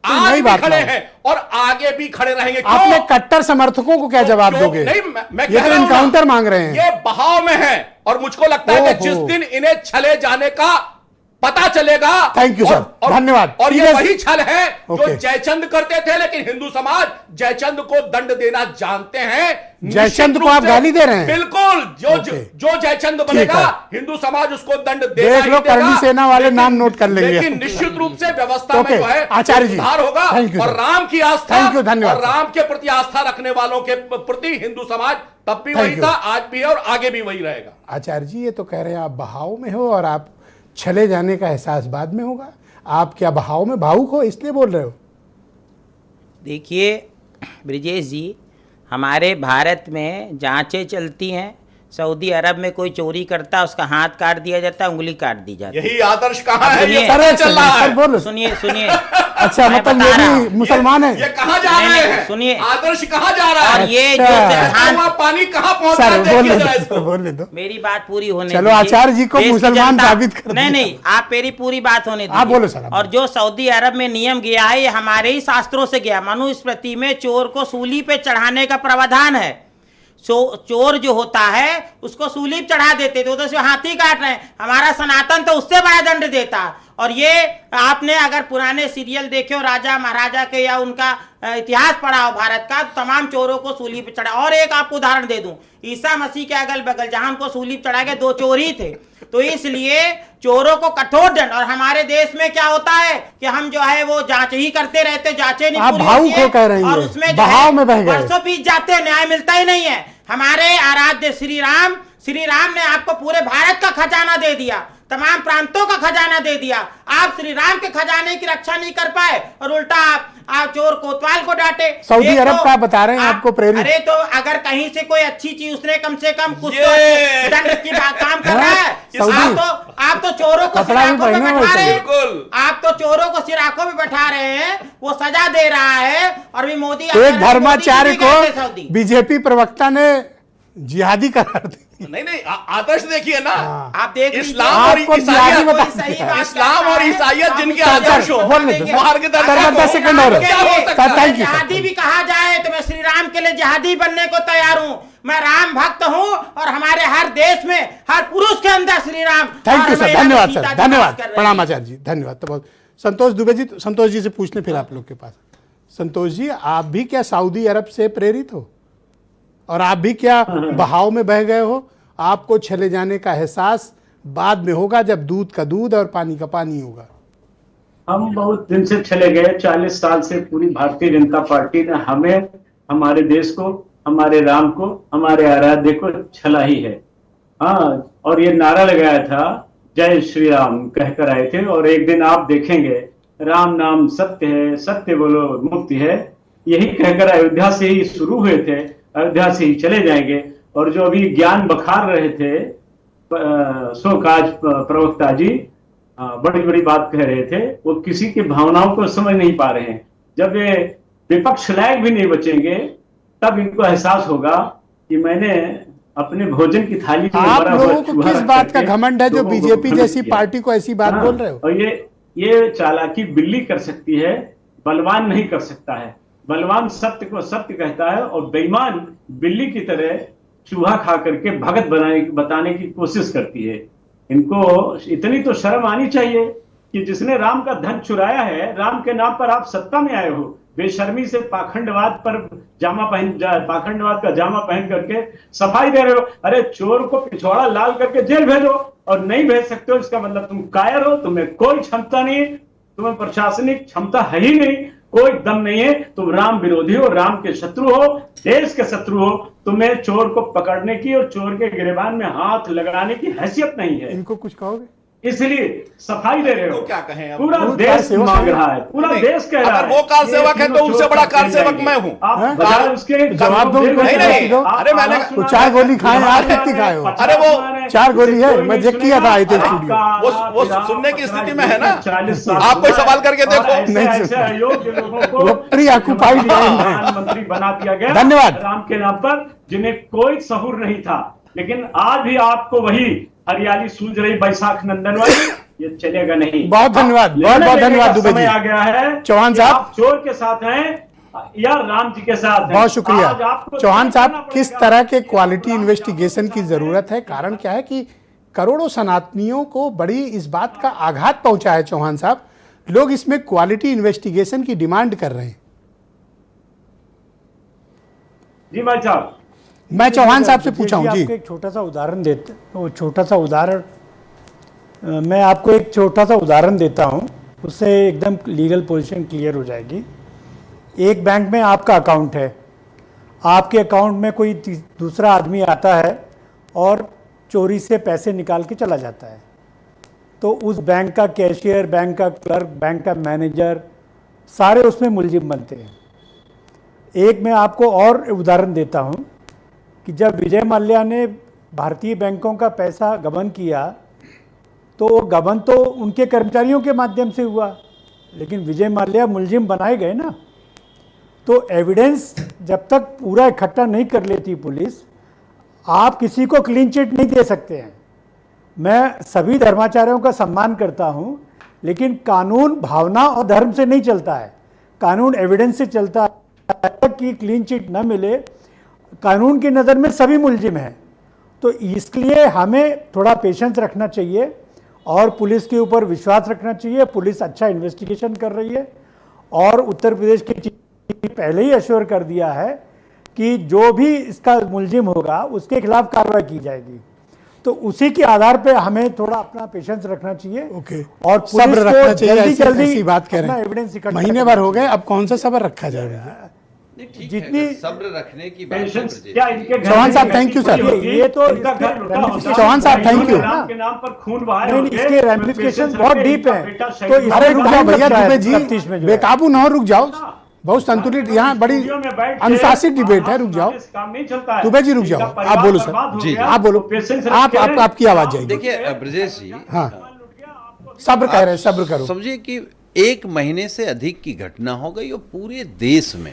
आज भी खड़े हैं और आगे भी खड़े रहेंगे। आपने कट्टर समर्थकों को क्या जवाब दोगे? नहीं, मैं ये तो इनकाउंटर मांग रहे हैं। ये बहाव में है और मुझको लगता है कि जिस दिन इन्हें छले जाने का पता चलेगा। थैंक यू सर, धन्यवाद। और ये वही छल है जो जयचंद करते थे, लेकिन हिंदू समाज जयचंद को दंड देना जानते हैं। जयचंद को आप गाली दे रहे हैं? बिल्कुल, जो जयचंद बनेगा हिंदू समाज उसको दंड देगा। देख लो, करनी सेना वाले नाम नोट कर लेंगे। लेकिन निश्चित रूप से व्यवस्था में जो है आचार्य जी सुधार होगा और राम की आस्था, धन्यवाद, और राम के प्रति आस्था रखने वालों के प्रति हिंदू समाज तब भी वही था, आज भी है और आगे भी वही रहेगा। आचार्य जी, ये तो कह रहे हैं आप बहाव में हो और आप छले जाने का एहसास बाद में होगा। आप क्या बहाव में भावुक हो इसलिए बोल रहे हो? देखिए ब्रिजेश जी, हमारे भारत में जांचें चलती हैं। सऊदी अरब में कोई चोरी करता है उसका हाथ काट दिया जाता है, उंगली काट दी जाती है। यही आदर्श कहाँ है? सुनिए, ये पता चल रहा है। सुनिए अच्छा, मतलब ये भी मुसलमान है? ये कहाँ जा रहे हैं? सुनिए, आदर्श कहाँ जा रहा है? और ये जो सिद्धांत पानी कहाँ पहुंच रहा है? बोलने दो, मेरी बात पूरी होने चलो। आचार्य जी को मुसलमान साबित कर नहीं, आप मेरी पूरी बात होने दीजिए। आप बोलो सर। और जो सऊदी अरब में नियम गया है, ये हमारे ही शास्त्रों से गया। मनुस्मृति में चोर को सूली पे चढ़ाने का प्रावधान है। चोर जो होता है उसको सूली चढ़ा देते थे, तो हाथी काट रहे हैं। हमारा सनातन तो उससे बड़ा दंड देता। और ये आपने अगर पुराने सीरियल देखे हो राजा महाराजा के या उनका इतिहास पढ़ा हो भारत का, तमाम चोरों को सूली पे चढ़ा। और एक आपको उदाहरण दे दूं, ईसा मसीह के अगल बगल जहां उनको सूली पे चढ़ा के 2 चोर ही थे। तो इसलिए चोरों को कठोर दंड। और हमारे देश में क्या होता है कि हम जो है वो जांच ही करते रहते, जांचें नहीं पूरी होती है और उसमें बहाव में बह गए, वर्षों बीत जाते हैं, न्याय मिलता ही नहीं है। हमारे आराध्य श्री राम ने आपको पूरे भारत का खजाना दे दिया, तमाम प्रांतों का खजाना दे दिया। आप श्री राम के खजाने की रक्षा नहीं कर पाए और उल्टा आप चोर कोतवाल को डांटे। सऊदी अरब का बता रहे हैं आपको प्रेरित। अरे तो अगर कहीं से कोई अच्छी चीज उसने कम से कम कुछ तो दंड की काम कर रहा है। आप तो चोरों को सिराकों पे बैठा रहे हैं। आप तो चोरों को सिराकों पे बैठा रहे हैं, वो सजा दे रहा है। और भी मोदी, एक धर्माचार्य को बीजेपी प्रवक्ता ने जिहादी करार दी। नहीं, आदर्श देखिए ना। आप देख इस्लाम और ईसाइयत जिनके आदर्श हो, जिहादी भी कहा जाए तो मैं श्री राम के लिए जिहादी बनने को तैयार हूँ। मैं राम भक्त हूँ और हमारे हर देश में हर पुरुष के अंदर Shri Ram. Thank you sir, धन्यवाद सर, धन्यवाद, प्रणाम आचार्य जी, धन्यवाद। तो बहुत संतोष दुबे जी, संतोष जी से पूछने फिर आप लोग के पास। संतोष जी, आप भी क्या सऊदी अरब से प्रेरित हो और आप भी क्या बहाव में बह गए हो? आपको चले जाने का एहसास बाद में होगा जब दूध का दूध और पानी का पानी होगा। हम बहुत दिन से चले गए, 40 साल से पूरी भारतीय जनता पार्टी ने हमें, हमारे देश को, हमारे राम को, हमारे आराध्य को छला ही है। हाँ, और ये नारा लगाया था जय श्री राम कहकर आए थे, और एक दिन आप देखेंगे राम नाम सत्य है, सत्य बोलो मुक्ति है, यही कहकर अयोध्या से ही शुरू हुए थे, अयोध्या से ही चले जाएंगे। और जो अभी ज्ञान बखार रहे थे शोकाज प्रवक्ता जी, बड़ी बड़ी बात कह रहे थे, वो किसी की भावनाओं को समझ नहीं पा रहे हैं। जब ये विपक्ष लायक भी नहीं बचेंगे तब इनको एहसास होगा कि मैंने अपने भोजन की थाली में आप भरा लोगों हुआ को चूहा किस रख बात का करके घमंड है जो लोगों को बीजेपी भ्रमित जैसी किया। पार्टी को ऐसी बात हाँ, बोल रहे हो? और ये चालाकी बिल्ली कर सकती है, बलवान नहीं कर सकता है। बलवान सत्य को सत्य कहता है और बेईमान बिल्ली की तरह चूहा खा करके भगत बताने की कोशिश करती है। इनको इतनी तो शर्म आनी चाहिए कि जिसने राम का धन चुराया है, राम के नाम पर आप सत्ता में आए हो, बेशर्मी से पाखंडवाद का जामा पहन करके सफाई दे रहे हो। अरे चोर को पिछवाड़ा लाल करके जेल भेजो, और नहीं भेज सकते हो इसका मतलब तुम कायर हो, तुम्हें कोई क्षमता नहीं, तुम्हें प्रशासनिक क्षमता है ही नहीं, कोई दम नहीं है, तुम राम विरोधी हो, राम के शत्रु हो, देश के शत्रु हो। तुम्हें चोर को पकड़ने की और चोर के गिरेबान में हाथ लगाने की हैसियत नहीं है। इनको कुछ कहोगे? इसलिए सफाई दे रहे हो। तो क्या कहें अब? पूरा वो देश कार सेवक मांग है। रहा है, पूरा नहीं, देश कह रहा है। अगर वो कार सेवक है तो उनसे बड़ा कार सेवक मैं हूं। आप हैं? बजाय उसके जवाब दो, नहीं, नहीं, अरे मैंने वो 4 गोली खाए, आप कितनी खाए हो? अरे वो 4 गोली है, मैं चेक किया था, आए थे स्टूडियो। वो सुनने की स्थिति में है ना। 40 आप कोई सवाल करके देखो। नहीं ऐसे सुनता। अयोग्य लोगों को वो preoccupied mind है। प्रधानमंत्री बना दिया गया धन्यवाद। राम के नाम पर, जिन्हें कोई सहूर नहीं था। लेकिन आज भी आपको वही हरियाली सूझ रही बैसाख नंदन वाली, ये चलेगा नहीं। बहुत धन्यवाद, बहुत बहुत धन्यवाद दुबे समय जी। आ गया है चौहान कि साहब, आप चोर के साथ हैं या राम जी के साथ हैं। बहुत शुक्रिया। आज आपको चौहान साहब, करना किस पड़ेगा। तरह के क्वालिटी इन्वेस्टिगेशन की जरूरत है? कारण क्या है कि करोड़ों सनातनियों को बड़ी इस बात का आघात पहुंचा है चौहान साहब, लोग इसमें क्वालिटी इन्वेस्टिगेशन की डिमांड कर रहे हैं। जी भाई साहब, मैं चौहान साहब से पूछा हूं जी। आपको एक छोटा सा उदाहरण देते, वो छोटा सा उदाहरण मैं आपको एक छोटा सा उदाहरण देता हूं, उससे एकदम लीगल पोजीशन क्लियर हो जाएगी। एक बैंक में आपका अकाउंट है, आपके अकाउंट में कोई दूसरा आदमी आता है और चोरी से पैसे निकाल के चला जाता है, तो उस बैंक का कैशियर, बैंक का क्लर्क, बैंक का मैनेजर, सारे उसमें मुलजिम बनते हैं। एक मैं आपको और उदाहरण देता हूं कि जब विजय माल्या ने भारतीय बैंकों का पैसा गबन किया, तो वो गबन तो उनके कर्मचारियों के माध्यम से हुआ, लेकिन विजय माल्या मुलजिम बनाए गए ना। तो एविडेंस जब तक पूरा इकट्ठा नहीं कर लेती पुलिस, आप किसी को क्लीन चिट नहीं दे सकते हैं। मैं सभी धर्माचार्यों का सम्मान करता हूं, लेकिन कानून भावना और धर्म से नहीं चलता है, कानून एविडेंस से चलता है। कि क्लीन चिट न मिले, कानून की नज़र में सभी मुलजिम हैं। तो इसलिए हमें थोड़ा पेशेंस रखना चाहिए और पुलिस के ऊपर विश्वास रखना चाहिए। पुलिस अच्छा इन्वेस्टिगेशन कर रही है और उत्तर प्रदेश की चीफ पहले ही अश्योर कर दिया है कि जो भी इसका मुलजिम होगा उसके खिलाफ कार्रवाई की जाएगी। तो उसी के आधार पे हमें थोड़ा अपना पेशेंस रखना चाहिए। ओके, और सब्र रखना चाहिए। जल्दी ऐसी बात कह रहे एविडेंस हैं, महीने भर हो गए, अब कौन सा सब्र रखा जाएगा? जितनी सब्र रखने की बात है पेशेंस ब्रजेश क्या जी। इनके घर चौहान में साहब, थैंक यू सर। ये तो इनका घर लुटा होता है। चौहान साहब, थैंक यू। राम के नाम पर खून बहाए नहीं, होंगे, इसके ramifications बहुत deep हैं। बेटा तो शहीद इस- अरे रुक जाओ भैया लगता है दुबे जी, तफ्तीश में जो है। बेकाबू ना हो, रुक जाओ। बहुत संतुलित, यहाँ बड़ी स्टूडियो में बैठ के अनुशासित डिबेट है, रुक जाओ। काम नहीं चलता है। दुबे जी रुक जाओ, इनका आप परिवार बोलो सर। बर्बाद हो जी, गया, आप बोलो। तो पेशेंस आप रखें। आपकी आवाज जाएगी। देखिए ब्रजेश जी, हाँ, सब्र कह रहे हैं, सब्र करो। समझिए कि 1 महीने से अधिक की घटना हो गई और पूरे देश में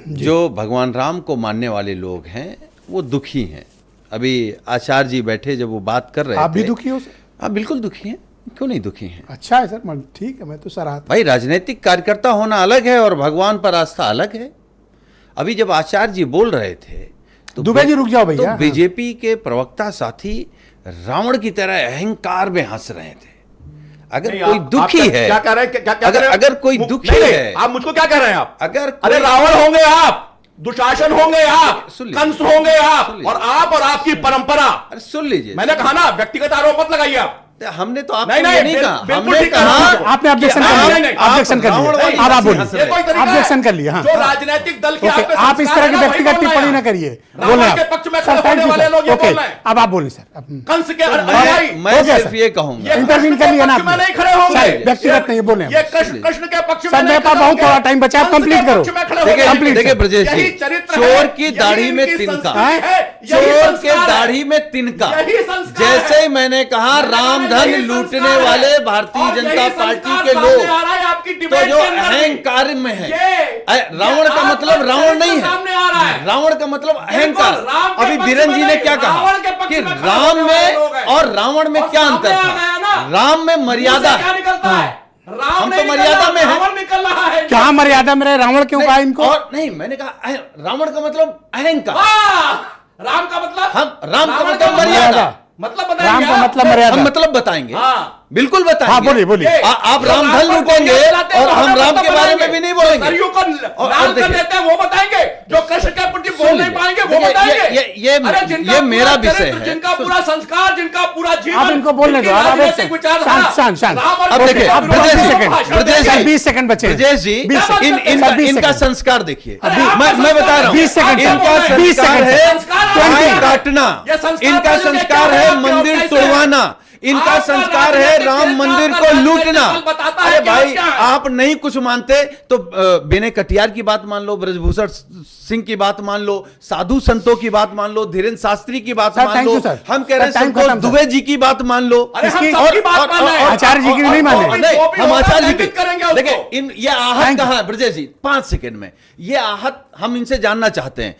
जो भगवान राम को मानने वाले लोग हैं वो दुखी हैं। अभी आचार्य जी बैठे जब वो बात कर रहे थे, आप भी दुखी हो सर? हाँ बिल्कुल दुखी हैं, क्यों नहीं दुखी हैं। अच्छा है सर, ठीक है, मैं तो सराहता। भाई राजनीतिक कार्यकर्ता होना अलग है और भगवान पर आस्था अलग है। अभी जब आचार्य जी बोल रहे थे तो दुबे जी रुक जाओ भैया। तो बीजेपी के प्रवक्ता साथी रावण की तरह अहंकार में हंस रहे थे। अगर नहीं, कोई आप दुखी है, क्या कह रहे हैं, क्या कह रहे हैं? अगर कोई दुखी नहीं, है, आप मुझको क्या कह रहे हैं आप? अगर अरे रावण होंगे आप, दुशासन होंगे आप, सुन लीजिए। कंस होंगे आप, सुन लीजिए। और आप और आपकी परंपरा। अरे सुन लीजिए, मैंने कहा ना, व्यक्तिगत आरोप मत लगाइए आप। हमने तो आपको नहीं, ये नहीं बिल- कहा, बिल्कुल हमने ठीक है, कहा आपने ऑब्जेक्शन नहीं, कर नहीं, लिया, ऑब्जेक्शन कर रावण वाली लिया, अब आप हंसी बोलिए, हंस ये कोई तरीका ऑब्जेक्शन है कर लिया, हाँ। जो राजनीतिक दल के ओके, आप पे आप इस संस्कार तरह है की ना, व्यक्तिगत वही बोलना टिप्पणी है। ना करिए, रावण बोले के पक्ष में सर, खड़े थैंक होने यू वाले सर, लोग ये ओके, बोल रहे हैं। अब आप बोलिए सर, कंस के भाई, मैं हो गया सिर्फ सर। ये कहूंगा, इंटरवीन कर लिया ना पक्ष में आपने। नहीं खड़े होंगे, सर, व्यक्तिगत नहीं बोले हम। ये कृष्ण के पक्ष में सर, नहीं मेरे पास खड़े बहुत होंगे। थोड़ा टाइम बचा है, कंस के कंप्लीट करो। पक्ष में खड़े देखिए होंगे। कंप्लीट देखिए सर। ब्रजेश यही जी, चरित्र है, चोर की यही दाढ़ी में इनकी तिनका, संस्कृति है, यही चोर के संस्कार है। दाढ़ी में तिनका, यही संस्कार जैसे है। ही मैंने कहा राम धन यही लूटने संस्कार है। वाले भारतीय और जनता यही पार्टी संस्कार के सामने लोग, आ रहा है आपकी तो डिबेट जो के अंदर भी। अहंकार में है, ये रावण का मतलब रावण नहीं सामने आ रहा है, है। रावण का मतलब अहंकार। राम के अभी पक्ष बीरन में जी ने नहीं, क्या कहा रावण के पक्ष कि में खड़े राम होने वाले लोग में हैं। और रावण में और क्या सामने अंतर आ गया था? ना। राम में मर्यादा, मुंह से क्या निकलता है? राम हम नहीं तो निकल मर्यादा रहा, में हैं। रावण निकल रहा है। क्या मर्यादा में रहे, रावण क्यों कहा इनको? और नहीं, मैंने कहा रावण का मतलब अहंकार, वाह! राम का मतलब हम राम का रावण मतलब मर्यादा, मतलब बताइए राम का आप। मतलब मर्यादा। हम मतलब बताएंगे, हाँ। बिल्कुल बताएंगे। हाँ, बोलिए, बोलिए। ये, आप जो राम धन पर लूटेंगे गोलियां चलाते हैं, और तो हम हमें राम मतलब के बारे में बताएंगे। भी नहीं बोलेंगे। सरयू को नाम कर देखिए, देते हैं वो बताएंगे, जो कृष्ण के प्रति बोल सुन नहीं लीजिए, पाएंगे वो देखिए, बताएंगे। अरे जिनका ये मेरा पूरा विषय चरित्र, है। जिनका पूरा संस्कार, जिनका पूरा जीवन, आप इनको बोलने दो, जिनकी आप राजनीतिक एक विचारधारा, शांत, शांत। राम और अब कृष्ण देखिए, का अब विरोध ब्रजेश में सेकंड, भाषण ब्रजेश देंगे। सर, 20 सेकंड बचे हैं। ब्रजेश जी, 20 सेकंड। इनका 20 संस्कार देखिए, अरे आपका मैं बता रहा हूँ, 20 सेकंड, इनका 20 संस्कार सेकंड, है संस्कार गाय है। काटना, ये संस्कार इनका पहले संस्कार क्या है है आपके मंदिर ऑर्गेनाइजेशन? तोड़वाना, इनका आपका संस्कार है राजनीतिक राम नेता मंदिर आपका को राजनीतिक लूटना। दल बताता है अरे कि आप भाई, क्या है? आप नहीं कुछ मानते तो विनय कटियार की बात मान लो, ब्रजभूषण सिंह की बात मान लो, साधु संतों की बात मान लो, धीरेन्द्र शास्त्री की बात सर, मान thank लो, you, सर। हम कह रहे हैं सर, time संतोष खत्म, सर। दुबे जी की बात मान लो। अरे हम इसकी- सबकी बात मान रहे हैं। आचार्य जी की नहीं माने। नहीं, जो भी हम होगा, आचार्य जी दंडित करेंगे की उसको। देखिए, इन ये आहत Thank you. कहाँ है ब्रजेश जी, 5 सेकंड में, ये आहत हम इनसे जानना चाहते हैं,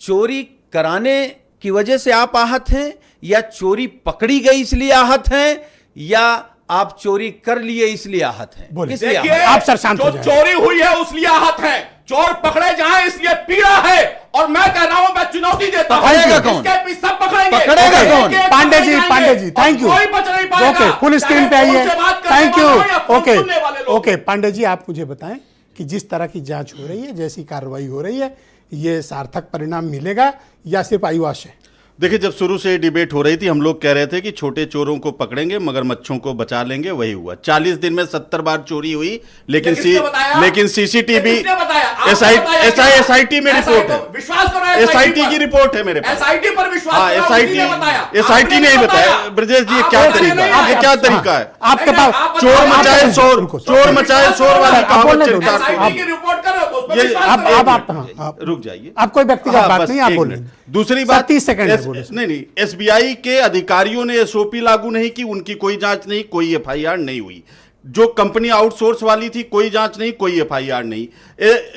चोरी कराने की वजह से आप आहत हैं, या चोरी पकड़ी गई इसलिए आहत हैं, या आप चोरी कर लिए इसलिए आहत हैं? बोलिए। इसलिए देखिए, आहत हैं। आप सर शांत हो जो जाएं। चोरी हुई है उसलिए आहत है, चोर पकड़े जाएं इसलिए पीड़ा है। और मैं कह रहा हूं, मैं चुनौती देता हूं, पकड़ेगा कौन? इसके पीछे सब पकड़ेंगे, पकड़ेगा एक-एक कौन? पकड़े पांडे जी, जाएंगे, पांडे जी, और थैंक यू। कोई बच नहीं पाएगा। ओके, फुल स्क्रीन पे चाहे आइए। फोन से बात करने थैंक यू। वाला हो या फोन ओके, सुनने वाले लोग। ओके, पांडे जी, आप मुझे बताएं कि जिस तरह की जांच हो रही है, जैसी कार्रवाई हो रही है, ये सार्थक परिणाम मिलेगा या सिर्फ आयुष है? देखिए, जब शुरू से डिबेट हो रही थी, हम लोग कह रहे थे कि छोटे चोरों को पकड़ेंगे, मगरमच्छों को बचा लेंगे। वही हुआ। 40 दिन में 70 बार चोरी हुई, लेकिन सीसीटीवी एसआईटी में रिपोर्ट है। विश्वास करो, एसआईटी की रिपोर्ट है मेरे पास। एसआईटी पर विश्वास हाँ, करो, एसआईटी उसी ने बताया। एसआईटी ने ही बताया। ब्रजेश जी, ये क्या तरीका है? ये क्या तरीका है? आपके नहीं, पास आप चोर बताओ। मचाए शोर, चोर मचाए शोर वाली आप कहावत बोलने दो। चरितार्थ आप- होगी। एसआईटी की रिपोर्ट करो तो उस पर ये विश्वास अब करो। आप रुक जाइए। आप कोई व्यक्तिगत हाँ, बात बस नहीं, आप एक बोलिए। मिनट। दूसरी सर, बात, 30 सेकंड है, बोलिए सर। नहीं, एसबीआई के अधिकारियों ने एसओपी लागू नहीं की, उनकी कोई जांच नहीं, कोई एफआईआर नहीं हुई। जो कंपनी आउटसोर्स वाली थी, कोई जांच नहीं, कोई एफआईआर नहीं।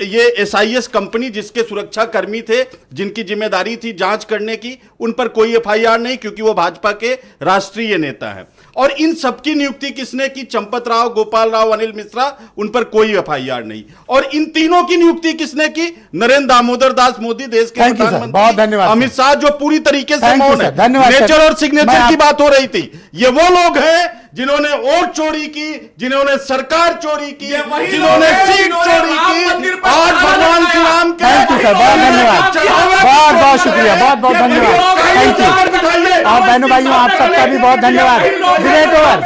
ये एसआईएस कंपनी जिसके सुरक्षा कर्मी थे, जिनकी जिम्मेदारी थी जांच करने की, उन पर कोई एफआईआर नहीं, क्योंकि वो भाजपा के राष्ट्रीय नेता हैं। और इन सबकी नियुक्ति किसने की? चंपत राव, गोपाल राव, अनिल मिश्रा, उन पर कोई एफआईआर नहीं। और इन तीनों की नियुक्ति किसने की? नरेंद्र दामोदर दास मोदी, देश के Thank you, sir. बहुत प्रधानमंत्री, धन्यवाद, अमित शाह, जो पूरी तरीके से Thank you, मौन sir. है। धन्यवाद, sir. नेचर और मैं सिग्नेचर आप- की बात हो रही थी। ये वो लोग हैं जिन्होंने वोट चोरी की, जिन्होंने सरकार चोरी की, ये वही जिन्होंने लोग हैं सीट जिन्होंने चोरी राम मंदिर की। पर आज ताला भगवान लगाया। श्री राम के थैंक यू सर, बहुत धन्यवाद, बहुत बहुत शुक्रिया, बहुत बहुत धन्यवाद, थैंक यू। और बहनों भाइयों, आप सबका भी बहुत धन्यवाद। Debate over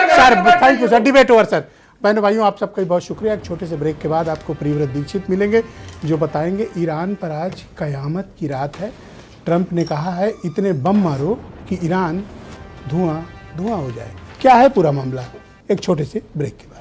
sir, thank you sir, debate over sir. बहनों भाइयों, आप सबका भी बहुत शुक्रिया। एक छोटे से ब्रेक के बाद आपको प्रियव्रत दीक्षित मिलेंगे, जो बताएंगे ईरान पर आज कयामत की रात है। ट्रंप ने कहा है इतने बम मारो कि ईरान धुआं धुआं हो जाए। क्या है पूरा मामला? एक छोटे से ब्रेक के बाद।